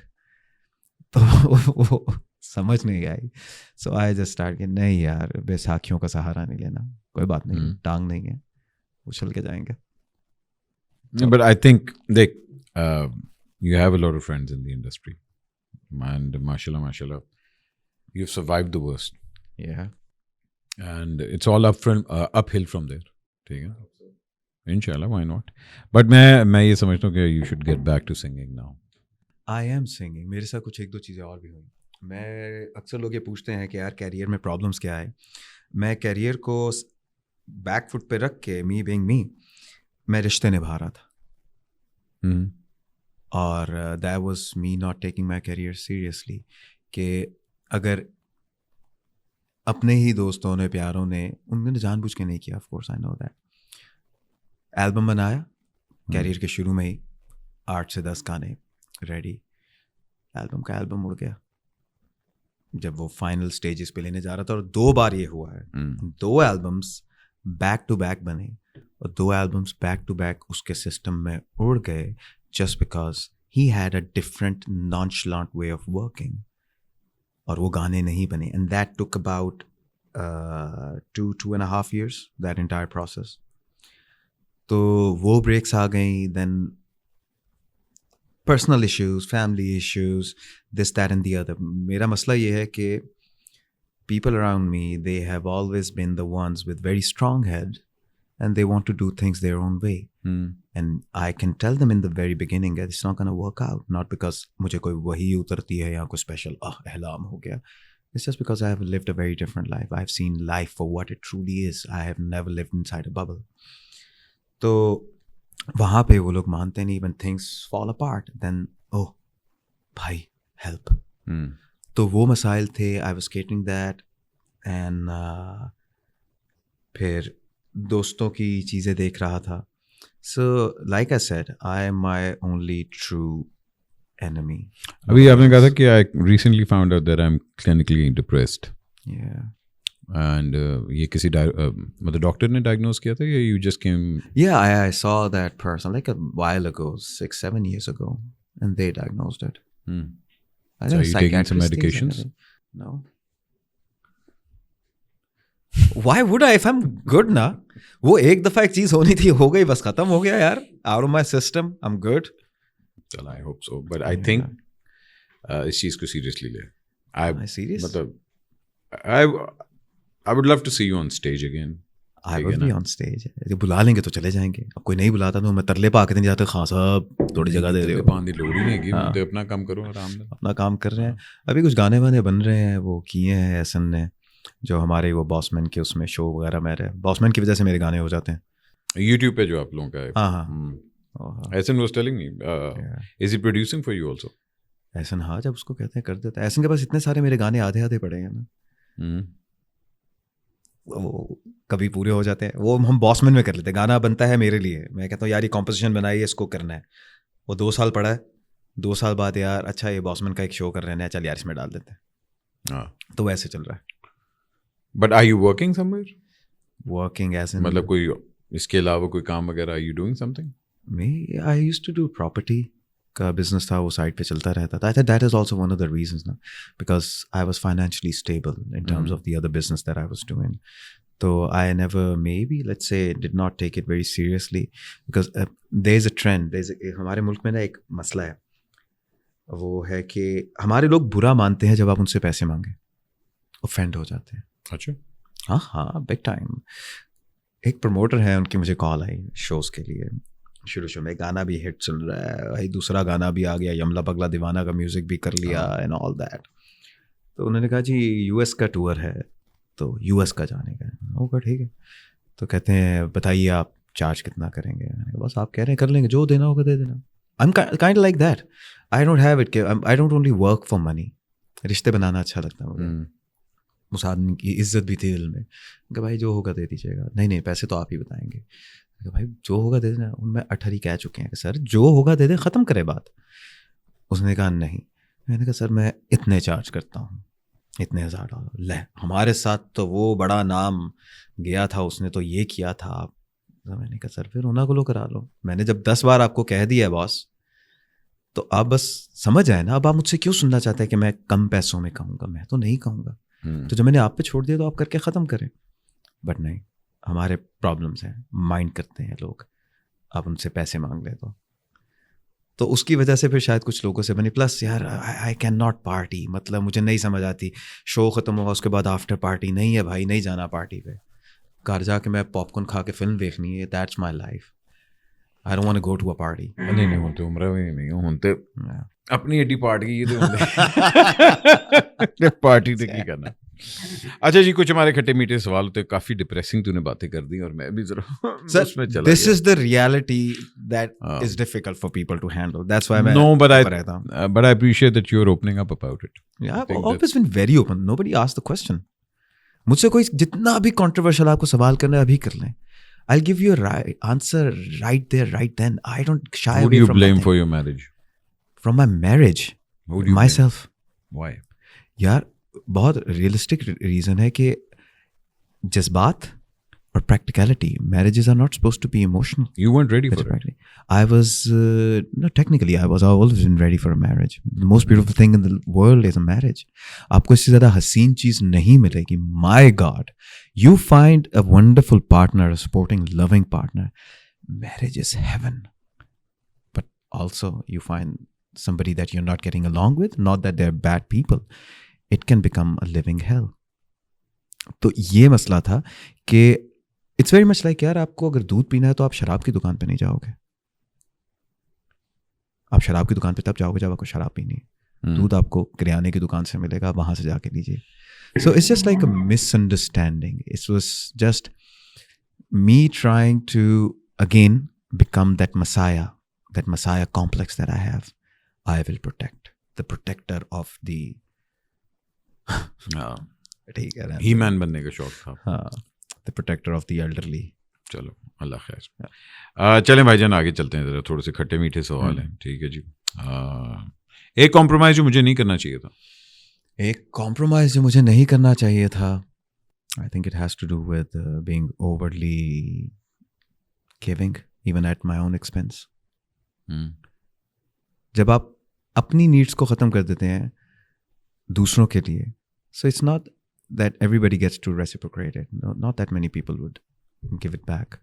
तो वो समझ नहीं आई. सो आई जस्ट स्टार्ट कि नहीं यार, बैसाखियों का सहारा नहीं लेना, कोई बात नहीं, टांग नहीं है, उछल के जाएंगे. But I think you have a lot of friends in the industry, and mashallah, you've survived the worst. Yeah. And it's all uphill from there. ठीक है, inshallah, why not? But मैं ये समझता हूँ कि you should get back to singing now. I am singing. मेरे साथ कुछ 1-2 चीज़ें और भी हुई. मैं अक्सर लोग ये पूछते हैं कि यार कैरियर में प्रॉब्लम्स क्या है. मैं कैरियर को बैक फुट पे रख के, मी बीइंग मी, मैं रिश्ते निभा रहा था. और that was me not taking my career seriously. कि अगर अपने ही दोस्तों ने, प्यारों ने, उन्होंने जानबूझ के नहीं किया. Of course I know that. Album बनाया कैरियर के शुरू में ही, 8 से 10 गाने रेडी. एल्बम का एल्बम उड़ गया जब वो फाइनल स्टेजेस पे लेने जा रहा था. और 2 बार ये हुआ है. 2 एल्बम्स बैक टू बैक बने और 2 एल्बम्स बैक टू बैक उसके सिस्टम में उड़ गए, just because he had a different nonchalant way of working. और वो गाने नहीं बने. And that took about 2.5 years, that entire process. तो वो ब्रेक्स आ गई. Then personal issues, family issues, this that and the other. मेरा मसला ये है कि people around me, they have always been the ones with very strong head and they want to do things their own way. And I can tell them in the very beginning that it's not going to work out. Not because मुझे कोई वही उतरती है या कोई special एहलाम हो गया. It's just because I have lived a very different life. I've seen life for what it truly is. I have never lived inside a bubble. तो वहाँ पे वो लोग मानते नहीं. When things fall apart, then oh भाई help. तो वो मसाइल थे. I was catering that. And फिर दोस्तों की चीज़ें देख रहा था. So like I said, I am my only true enemy. अभी आपने कहा था कि I recently found out that I am clinically depressed. And ये किसी मतलब डॉक्टर ने डायग्नोज किया था या यू जस्ट केम? या I saw that person like a while ago, 6-7 years ago, and they diagnosed it. So are you taking some medications? No. Why would I if I'm good ना? वो एक दफा एक चीज होनी थी, हो गई, बस खत्म हो गया यार. Out of my system, I'm good. Well, I hope so, but I think इस चीज को seriously ले. Serious? मतलब I would love to see you on stage again. I will be on stage. बुला लेंगे तो चले जाएंगे. अब कोई नहीं बुलाता तो मैं तरले पा के नहीं जाता. खां साहब थोड़ी जगह दे रहे हो. पानी लोड़ ही नहीं है, तो अपना काम करो आराम से. अपना काम कर रहे हैं. अभी कुछ गाने वाने बन रहे हैं, वो किए हैं एहसन ने, जो हमारे वो बॉसमैन के उसमें शो वगैरह में रहे. बॉसमैन की वजह से मेरे गाने हो जाते हैं YouTube पे जो आप लोगों का है. हाँ. Ehsan was telling me, is he producing for you also? Ehsan हाँ, जब उसको कहते हैं कर देता है. एहसन के पास इतने सारे मेरे गाने आधे आधे पड़े हैं ना. वो कभी पूरे हो जाते हैं. वो हम बॉसमैन में कर लेते हैं. गाना बनता है मेरे लिए, मैं कहता हूँ यार ये कॉम्पोजिशन बनाई है, इसको करना है. वो 2 साल पड़ा है. 2 साल बाद यार अच्छा ये बॉसमैन का एक शो कर रहे हैं, चल यार इसमें डाल देते हैं. तो वैसे चल रहा है. But are you working somewhere? Working as in मतलब कोई इसके अलावा कोई काम वगैरह? Are you doing something? I used to do property का बिजनेस था, वो साइड पे चलता रहता था. I think that is also one of the reasons ना, because I was financially stable in terms of the other business that I was doing. तो I never maybe let's say did not take it very seriously because there is a trend. हमारे मुल्क में ना एक मसला है, वो है कि हमारे लोग बुरा मानते हैं जब आप उनसे पैसे मांगे, ऑफेंड हो जाते हैं. अच्छा. हाँ बिग टाइम. एक प्रमोटर है, उनकी मुझे कॉल आई शोज़ के लिए. शुरू में गाना भी हिट चल रहा है भाई, दूसरा गाना भी आ गया, यमला पगला दीवाना का म्यूज़िक भी कर लिया एंड ऑल दैट. तो उन्होंने कहा जी यूएस का टूर है, तो यूएस का जाने का. ओके ठीक है. तो कहते हैं बताइए आप चार्ज कितना करेंगे. मैंने कहा बस आप कह रहे हैं कर लेंगे, जो देना होगा दे देना. I am kind like that. I don't have it, I don't only work for money. रिश्ते बनाना अच्छा लगता है मुझे. उस आदमी की इज्जत भी थी दिल में कि भाई जो होगा दे दीजिएगा. नहीं पैसे तो आप ही बताएंगे. कि भाई जो होगा दे देना. उनमें 18 कह चुके हैं कि सर जो होगा दे दे, ख़त्म करे बात. उसने कहा नहीं. मैंने कहा सर मैं इतने चार्ज करता हूँ, इतने $1000. ले हमारे साथ तो वो बड़ा नाम गया था, उसने तो ये किया था. तो मैंने कहा सर फिर उन्हें को लो करा लो. मैंने जब 10 बार आपको कह दिया है बॉस, तो आप बस समझ आए ना. अब आप मुझसे क्यों सुनना चाहते हैं कि मैं कम पैसों में कहूँगा? मैं तो नहीं कहूँगा. तो जब मैंने आप पे छोड़ दिया तो आप करके ख़त्म करें. बट नहीं, हमारे प्रॉब्लम्स हैं, माइंड करते हैं लोग. आप उनसे पैसे मांग ले तो उसकी वजह से फिर शायद कुछ लोगों से बनी. प्लस यार आई कैन नॉट पार्टी, मतलब मुझे नहीं समझ आती. शो ख़त्म हुआ उसके बाद आफ्टर पार्टी नहीं है भाई, नहीं जाना पार्टी पे. घर जाके मैं पॉपकॉर्न खा के फिल्म देखनी है. That's my life. I don't want to go to a party. नहीं होते उम्र में नहीं होते अपनी एडी पार्टी ये तो पार्टी तो की करना. अच्छा जी, कुछ हमारे खट्टे मीठे सवाल होते. काफी डिप्रेसिंग तूने बातें कर दी और मैं भी जरा उसमें चला. This is the reality that is difficult for people to handle. That's why मैं no but I appreciate that you are opening up about it. Yeah I have always been very open. Nobody asked the question. मुझसे कोई जितना भी controversial आपको सवाल करना है अभी कर लें. I'll give you a right answer right there, right then. I don't shy away from Who do you blame nothing. for your marriage? From my marriage? Who do you myself. Blame? Why? यार बहुत realistic reason है कि जज्बात और practicality. Marriages are not supposed to be emotional. You weren't ready for it. I was no, technically I was always been ready for a marriage. The most beautiful thing in the world is a marriage. आपको इससे ज़्यादा हसीन चीज़ नहीं मिलेगी. My God, you find a wonderful partner, a supporting, loving partner. Marriage is heaven. But also you find somebody that you're not getting along with. Not that they're bad people. It can become a living hell. तो ये मसला था कि it's very much like यार आपको अगर दूध पीना है तो आप शराब की दुकान पे नहीं जाओगे. आप शराब की दुकान पे तब जाओगे जब आपको शराब पीनी है. दूध आपको किराने की दुकान से मिलेगा, वहां से जाके लीजिए. So it's just like a misunderstanding. It was just me trying to again become that messiah complex that I have. I will protect the protector of the ठीक है ही मैन बनने का शौक था. हाँ, the protector of the elderly. चलो अल्लाह खैर. चलें भाईजान आगे चलते हैं. ज़रा थोड़े से खट्टे मीठे सवाल हैं. ठीक है जी. एक कॉम्प्रोमाइज़ जो मुझे नहीं करना चाहिए था. एक कॉम्प्रोमाइज़ जो मुझे नहीं करना चाहिए था, I think it has to do with being overly giving even at my own expense. जब आप अपनी नीड्स को ख़त्म कर देते हैं दूसरों के लिए, so it's not that everybody gets to reciprocate it. No, not that many people would give it back.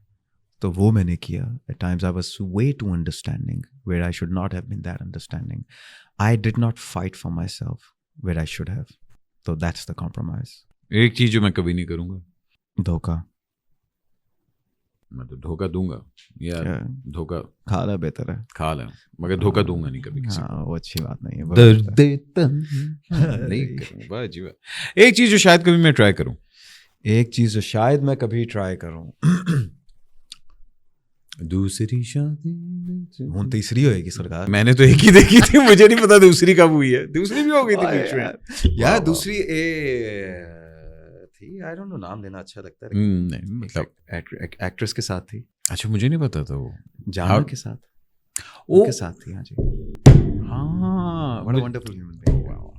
तो वो मैंने किया. At times I was way too understanding where I should not have been that understanding. I did not fight for myself where I should have. So that's the compromise. एक चीज जो मैं कभी नहीं करूँगा, धोखा. मैं तो धोखा दूंगा यार. धोखा खाना बेहतर है. खा लें मगर धोखा दूंगा नहीं कभी किसी को. वो अच्छी बात नहीं है. नहीं करूँगा. वाह जी वाह. एक चीज जो शायद कभी मैं ट्राई करूँ. एक चीज जो शायद मैं कभी ट्राई करूँ. दूसरी शादी हूँ तीसरी होएगी सरकार. मैंने तो एक ही देखी थी, मुझे नहीं पता दूसरी कब हुई है. दूसरी भी हो गई थी बीच में यार. दूसरी थी, आई डोंट नो, नाम लेना अच्छा लगता है. नहीं मतलब एक्ट्रेस के साथ थी. अच्छा मुझे नहीं पता था वो. जानवर के साथ. उनके साथ थी. हाँ जी. हाँ, what a wonderful human being. Wow.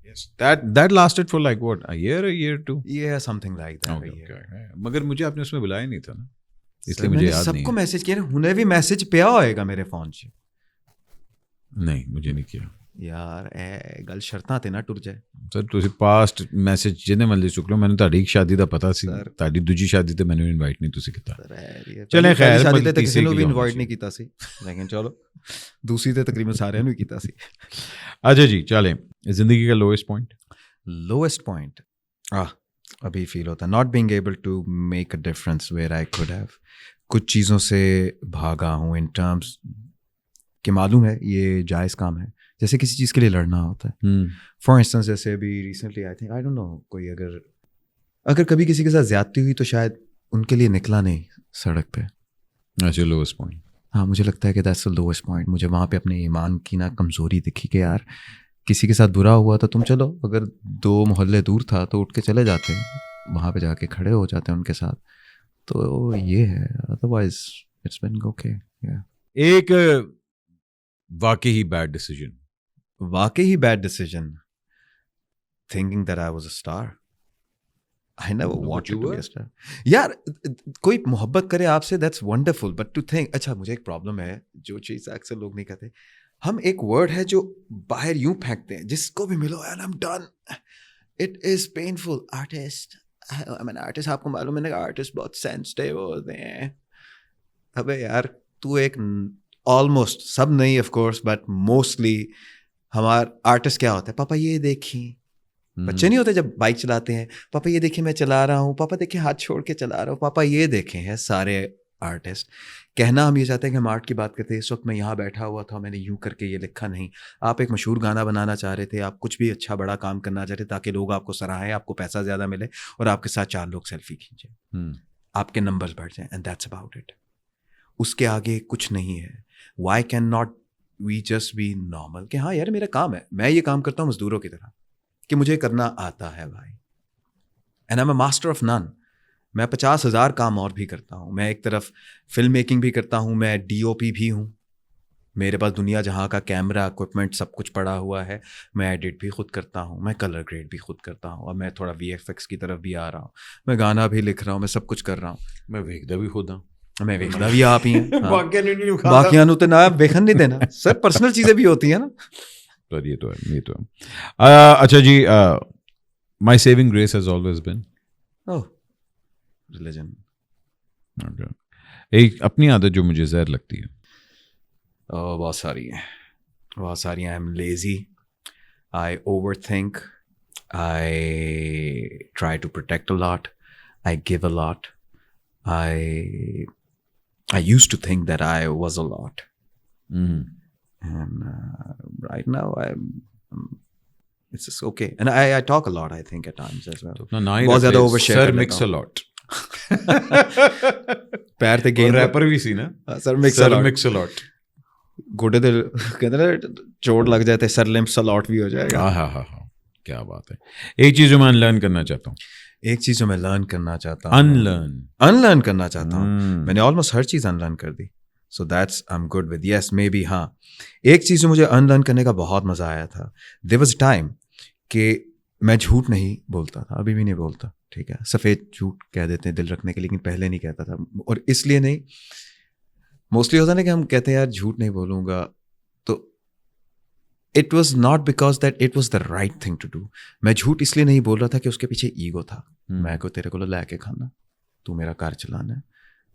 Yes. That lasted for like what, a year or two? Yeah, something like that. Okay. मगर मुझे आपने उसमें बुलाया नहीं था ना, इसलिए मुझे याद नहीं. सबको मैसेज किया. उन्हें भी मैसेज पिया होएगा मेरे फोन से. नहीं मुझे नहीं किया. ਯਾਰ ਇਹ ਗੱਲ ਸ਼ਰਤਾਂ ਤੇ ਨਾ ਟੁਰ ਜਾਏ ਸਰ ਤੁਸੀਂ ਪਾਸਟ ਮੈਸੇਜ ਜਿਹਨੇ ਮੱਲੇ ਚੁੱਕ ਲਓ ਮੈਨੂੰ ਤੁਹਾਡੀ ਇੱਕ ਸ਼ਾਦੀ ਦਾ ਪਤਾ ਸੀ ਤੁਹਾਡੀ ਦੂਜੀ ਸ਼ਾਦੀ ਤੇ ਮੈਨੂੰ ਇਨਵਾਈਟ ਨਹੀਂ ਤੁਸੀਂ ਕੀਤਾ ਚਲੇ ਖੈਰ ਸ਼ਾਦੀ ਤੇ ਕਿਸੇ ਨੂੰ ਵੀ ਇਨਵਾਈਟ ਨਹੀਂ ਕੀਤਾ ਸੀ ਲੇਕਿਨ ਚਲੋ ਦੂਸਰੀ ਤੇ ਤਕਰੀਬਨ ਸਾਰਿਆਂ ਨੂੰ ਹੀ ਕੀਤਾ ਸੀ अच्छा जी चलें जिंदगी का लोएस्ट पॉइंट अभी फील होता है not being able to make a difference where I could have कुछ चीज़ों से भागा हूँ इन टर्म्स कि मालूम है ये जायज़ काम है जैसे किसी चीज़ के लिए लड़ना होता है फॉर इंस्टेंस जैसे अभी recently I think I don't know कोई अगर कभी किसी के साथ ज्यादती हुई तो शायद उनके लिए निकला नहीं सड़क पे अच्छा लोएस्ट पॉइंट हाँ मुझे लगता है कि दैट्स द लोएस्ट पॉइंट मुझे वहाँ पे अपने ईमान की ना कमज़ोरी दिखी कि यार किसी के साथ बुरा हुआ तो तुम चलो अगर 2 मोहल्ले दूर था तो उठ के चले जाते वहाँ पे जाके खड़े हो जाते उनके साथ तो ये है अदरवाइज इट्स बीन ओके एक वाकई ही bad decision thinking that I was a star I never wanted to be a star. यार कोई मोहब्बत करे आपसे that's wonderful but to think अच्छा मुझे एक प्रॉब्लम है जो चीज़ अक्सर लोग नहीं कहते हम एक वर्ड है जो बाहर यूं फेंकते हैं जिसको भी मिलो and I am done it is painful artist मैंने आर्टिस्ट आपको मालूम है ना आर्टिस्ट बहुत सेंसिटिव होते हैं अबे यार तू एक ऑलमोस्ट सब नहीं ऑफ कोर्स बट मोस्टली हमारा आर्टिस्ट क्या होता है पापा ये देखी बच्चे नहीं होते जब बाइक चलाते हैं पापा ये देखिए मैं चला रहा हूँ पापा देखिए हाथ छोड़ के चला रहा हूँ पापा ये देखे हैं सारे आर्टिस्ट कहना हम ये चाहते हैं कि हम आर्ट की बात करते हैं इस वक्त मैं यहाँ बैठा हुआ था मैंने यूं करके ये लिखा नहीं आप एक मशहूर गाना बनाना चाह रहे थे आप कुछ भी अच्छा बड़ा काम करना चाह रहे थे ताकि लोग आपको सराहें आपको पैसा ज़्यादा मिले और आपके साथ 4 लोग सेल्फी खींचे आपके नंबर्स बढ़ जाएं एंड दैट्स अबाउट इट उसके आगे कुछ नहीं है why can not we just be normal कि हाँ यार मेरा काम है मैं ये काम करता हूँ मजदूरों की तरह कि मुझे करना आता है भाई and I am a master of none मैं 50,000 काम और भी करता हूँ मैं एक तरफ फिल्म मेकिंग भी करता हूँ मैं DOP भी हूँ मेरे पास दुनिया जहाँ का कैमरा इक्विपमेंट सब कुछ पड़ा हुआ है मैं एडिट भी खुद करता हूँ मैं कलर ग्रेड भी खुद करता हूँ और मैं थोड़ा VFX की तरफ भी आ रहा हूँ मैं गाना भी लिख रहा हूँ मैं सब कुछ कर रहा हूँ मैं वेखदा भी खुद हूँ मैं वेखदा भी आप ही हैं बाकियां नु ते ना वेखन नहीं देना सर पर्सनल चीज़ें भी होती हैं ना तो ये तो है अच्छा जी my saving grace has always been religion एक अपनी आदत जो मुझे जहर लगती है बहुत सारी I am lazy I overthink I try to protect a lot I give a lot I used to think that I was a lot and right now it's just okay and I talk a lot I think at times as well बहुत ज़्यादा overshare sir mix a lot पैर ते गेंद wrapper भी सी ना sir mix a lot गोडे ते कहते हैं चोट लग जाए तो सर लिम्स a lot भी हो जाएगा हाँ क्या बात है एक चीज़ जो मैं अनलर्न करना चाहता हूँ एक चीज़ जो मैं लर्न करना चाहता हूँ अनलर्न करना चाहता हूँ मैंने ऑलमोस्ट हर चीज़ अनलर्न कर दी so that's I am good with yes maybe हाँ एक चीज़ जो मुझे अनलर्न करने का बहुत मज़ा आया था देयर वाज टाइम कि मैं झूठ नहीं बोलता था अभी भी नहीं बोलता ठीक है सफ़ेद झूठ कह देते हैं दिल रखने के लेकिन पहले नहीं कहता था और इसलिए नहीं मोस्टली होता ना कि हम कहते हैं यार झूठ नहीं बोलूँगा तो it was not because that it was the right thing to do मैं झूठ इसलिए नहीं बोल रहा था कि उसके पीछे ईगो था मैं को तेरे को लैके खाना तू मेरा कार चलाना है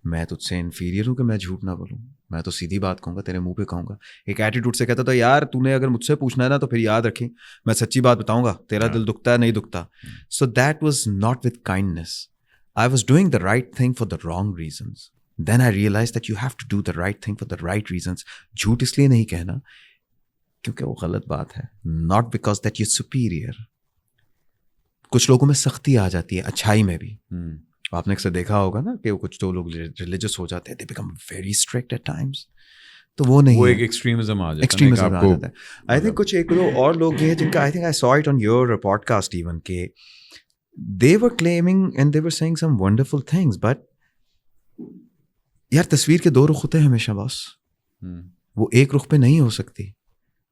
मैं तुझसे इन्फीरियर हूँ कि मैं झूठ ना बोलूँ मैं तो सीधी बात कहूँगा तेरे मुंह पे कहूँगा एक एटीट्यूड से कहता था यार तूने अगर मुझसे पूछना है ना तो फिर याद रखें मैं सच्ची बात बताऊँगा तेरा दिल दुखता है नहीं दुखता so that was not with kindness I was doing the right thing for the wrong reasons then I realize that you have to do the right thing for the right reasons झूठ इसलिए नहीं कहना क्योंकि वो गलत बात है not because that you superior कुछ लोगों में सख्ती आ जाती है अच्छाई में भी आपने अक्सर देखा होगा ना कि वो कुछ तो लोग रिलीजियस हो जाते हैं they become very strict at times तो वो नहीं वो एक एक्सट्रीमिज्म आ जाता है आई थिंक कुछ एक दो और लोग हैं जिनका I think I saw it on your podcast even के they were claiming and they were saying some wonderful things but यार तस्वीर के 2 रुख होते हैं हमेशा बॉस वो एक रुख पे नहीं हो सकती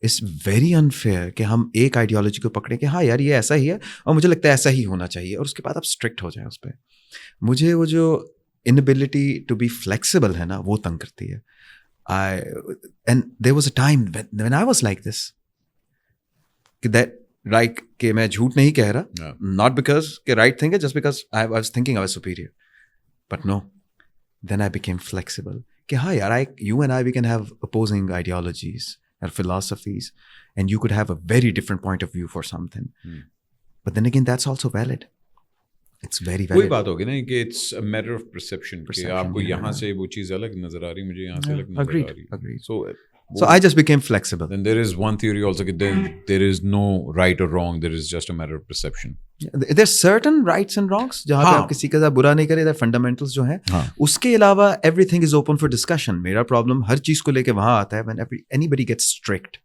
इट्स वेरी अनफेयर कि हम एक आइडियोलॉजी को पकड़े कि हाँ यार ये ऐसा ही है और मुझे लगता है ऐसा ही होना चाहिए और उसके बाद आप स्ट्रिक्ट हो जाए उस पर मुझे वो जो इनएबिलिटी टू बी फ्लेक्सिबल है ना वो तंग करती है and there was a time when I was like this कि दैट राइट कि मैं झूठ नहीं कह रहा, Yeah. नॉट बिकॉज के राइट थिंग है, just because I was thinking I was superior, but no, then I became flexible कि हाँ यार, you and I, we can have opposing ideologies or philosophies, and you could have a very different point of view for something. But then again, that's also valid. It's very वही valid. बात होगी ना कि it's a matter of perception कि Perception, आपको yeah. यहाँ से वो चीज़ अलग नजर आ रही, मुझे यहाँ से अलग नजर Agreed, आ रही. agreed. So So I just became flexible. then there is one theory also that there is no right or wrong, there is just a matter of perception. There's certain rights and wrongs जहाँ पे हाँ. आप किसी का ज़्यादा बुरा नहीं करें, there are fundamentals जो हैं. हाँ. उसके अलावा everything is open for discussion. मेरा problem हर चीज़ को लेके वहाँ आता है when anybody gets strict.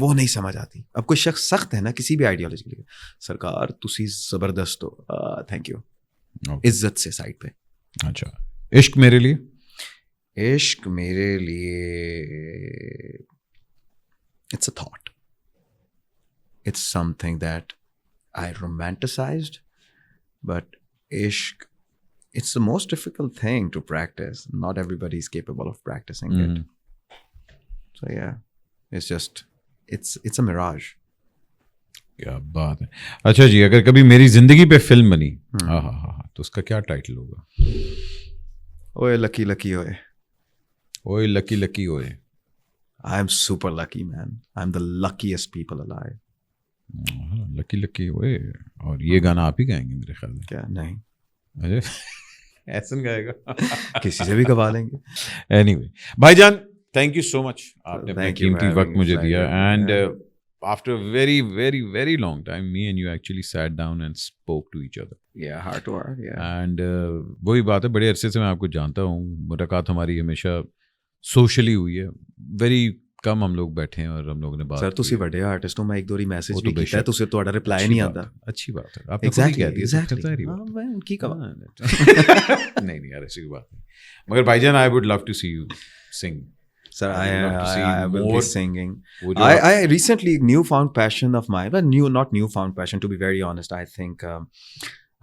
वो नहीं समझ आती. अब कोई शख्स सख्त है ना किसी भी आइडियोलॉजी के लिए, सरकार तुसी जबरदस्त हो, थैंक यू, इज्जत से साइड पे. अच्छा, इश्क मेरे लिए इश्क मेरे लिए it's a thought. It's something that I romanticized, but ishq, it's the most difficult thing to practice. Not everybody is capable of practicing it. So yeah, it's just, it's a mirage. क्या बात है. अच्छा जी, अगर कभी मेरी जिंदगी पे film बनी, हाँ, तो उसका क्या टाइटल होगा? Oye lucky lucky oye. ओए लकी लकी ओए. I am super lucky, man. I'm the luckiest people alive. Lucky lucky ओए. और ये गाना आप ही गाएंगे मेरे ख्याल में. क्या नहीं, अरे ऐसा गाएगा. किसी से भी गवा लेंगे. एनीवे भाईजान, थैंक यू सो मच, आपने अपना Thank you for कीमती having वक्त me. मुझे दिया. Pleasure. And Yeah. after a very very very long time, me and you actually sat down and spoke to each other. Yeah, heart to heart. Yeah. And वही बात है, बड़े अरसे से मैं आपको जानता हूँ, मुलाकात हमारी हमेशा सोशली हुई है. वेरी कम हम लोग बैठे हैं और हम लोगों ने बात सर की ਤੁਸੀਂ है. ਵੱਡੇ ਆਰਟਿਸਟ ਹੋ, ਮੈਂ ਇੱਕ ਦੋ ਵਾਰੀ ਮੈਸੇਜ वो ਵੀ तो ਕੀਤਾ, बेशक. ਤੁਸੀਂ ਤੁਹਾਡਾ ਰਿਪਲਾਈ अच्छी ਨਹੀਂ बात ਆਉਂਦਾ. है, अच्छी बात है. आपने खुद ही कह दिया, Exactly. जाहिर बात हाँ, है. मैं उनकी कहा. नहीं नहीं यार, ऐसी कोई बात नहीं. मगर भाईजान, I would love to see you sing. Sir, I would love to see I will more. be singing. वो जो I recently newfound passion of mine, but not newfound passion, to be very honest. I think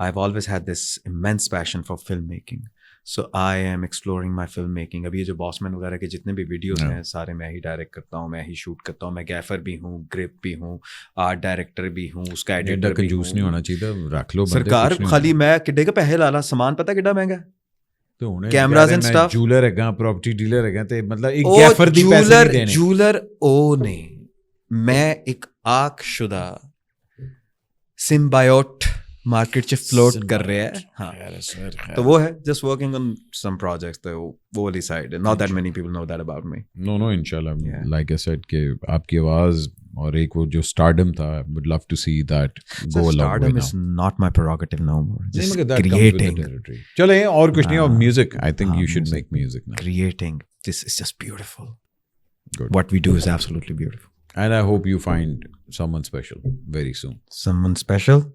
I've always had this immense passion for filmmaking. So I am exploring my filmmaking. अभी ये जो bossman वगैरह के जितने भी videos हैं, सारे मैं ही डायरेक्ट करता हूँ, मैं ही शूट करता हूँ. मैं गैफर भी हूँ, ग्रिप भी हूँ, आर्ट डायरेक्टर भी हूँ, उसका एडिटर एडिटर भी कंजूस नहीं हूँ. होना चाहिए, रख लो बंदे, सरकार कुछ नहीं खाली होना. मैं किड्डे का पैसे ला ला, सामान पता किड्डा महंगा है. तो हुणे cameras यार and मैं stuff. जूलर हैगा, प्रॉपर्टी डीलर हैगा, ते मतलब एक ओ गैफर दी पैसे नहीं देने. जूलर ओ नहीं, मैं एक आकशुदा सिम्बायोट मार्केट च फ्लोट कर रहा है. हाँ, तो वो है just working on some projects, तो वो वाली साइड है. Not that many people know that about me. No इंशाल्लाह. Yeah. लाइक आई सेड कि आपकी आवाज और एक वो जो स्टारडम था, I would love to see that go a long way Stardom now. is not my prerogative no more. नहीं, Just मगर that comes with the creating, territory. चले और कुछ नहीं. और music, I think you should music. Make music now. creating. This is just beautiful. Good. What we do is absolutely beautiful. And I hope you find someone special very soon. Someone special?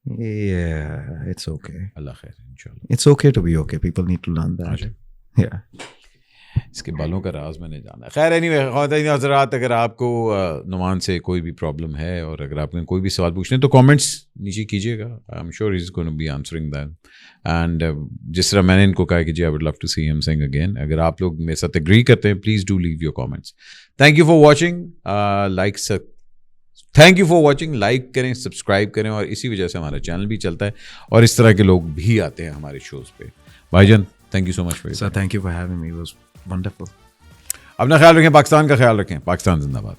Yeah, it's okay. अल्लाह खैर इंशाल्लाह. It's okay to be okay. People need to learn that. अच्छा. Yeah. इसके बालों का राज मैंने जाना. खैर anyway ख़वातीन हज़रात, अगर आपको नुमान से कोई भी प्रॉब्लम है और अगर आपने कोई भी सवाल पूछने, तो कमेंट्स नीचे कीजिएगा. I am sure he is going to be answering that. And जिस तरह मैंने इनको कहा कि जी I would love to see him sing again, अगर आप लोग मेरे साथ एग्री करते हैं, please do leave your comments. Thank you for watching. Thank you for watching. Like करें, सब्सक्राइब करें, और इसी वजह से हमारा चैनल भी चलता है और इस तरह के लोग भी आते हैं हमारे शोज़ पे. भाईजान, thank you so much for. So thank you for having me. It was wonderful. अपना ख्याल रखें, पाकिस्तान का ख्याल रखें. पाकिस्तान जिंदाबाद.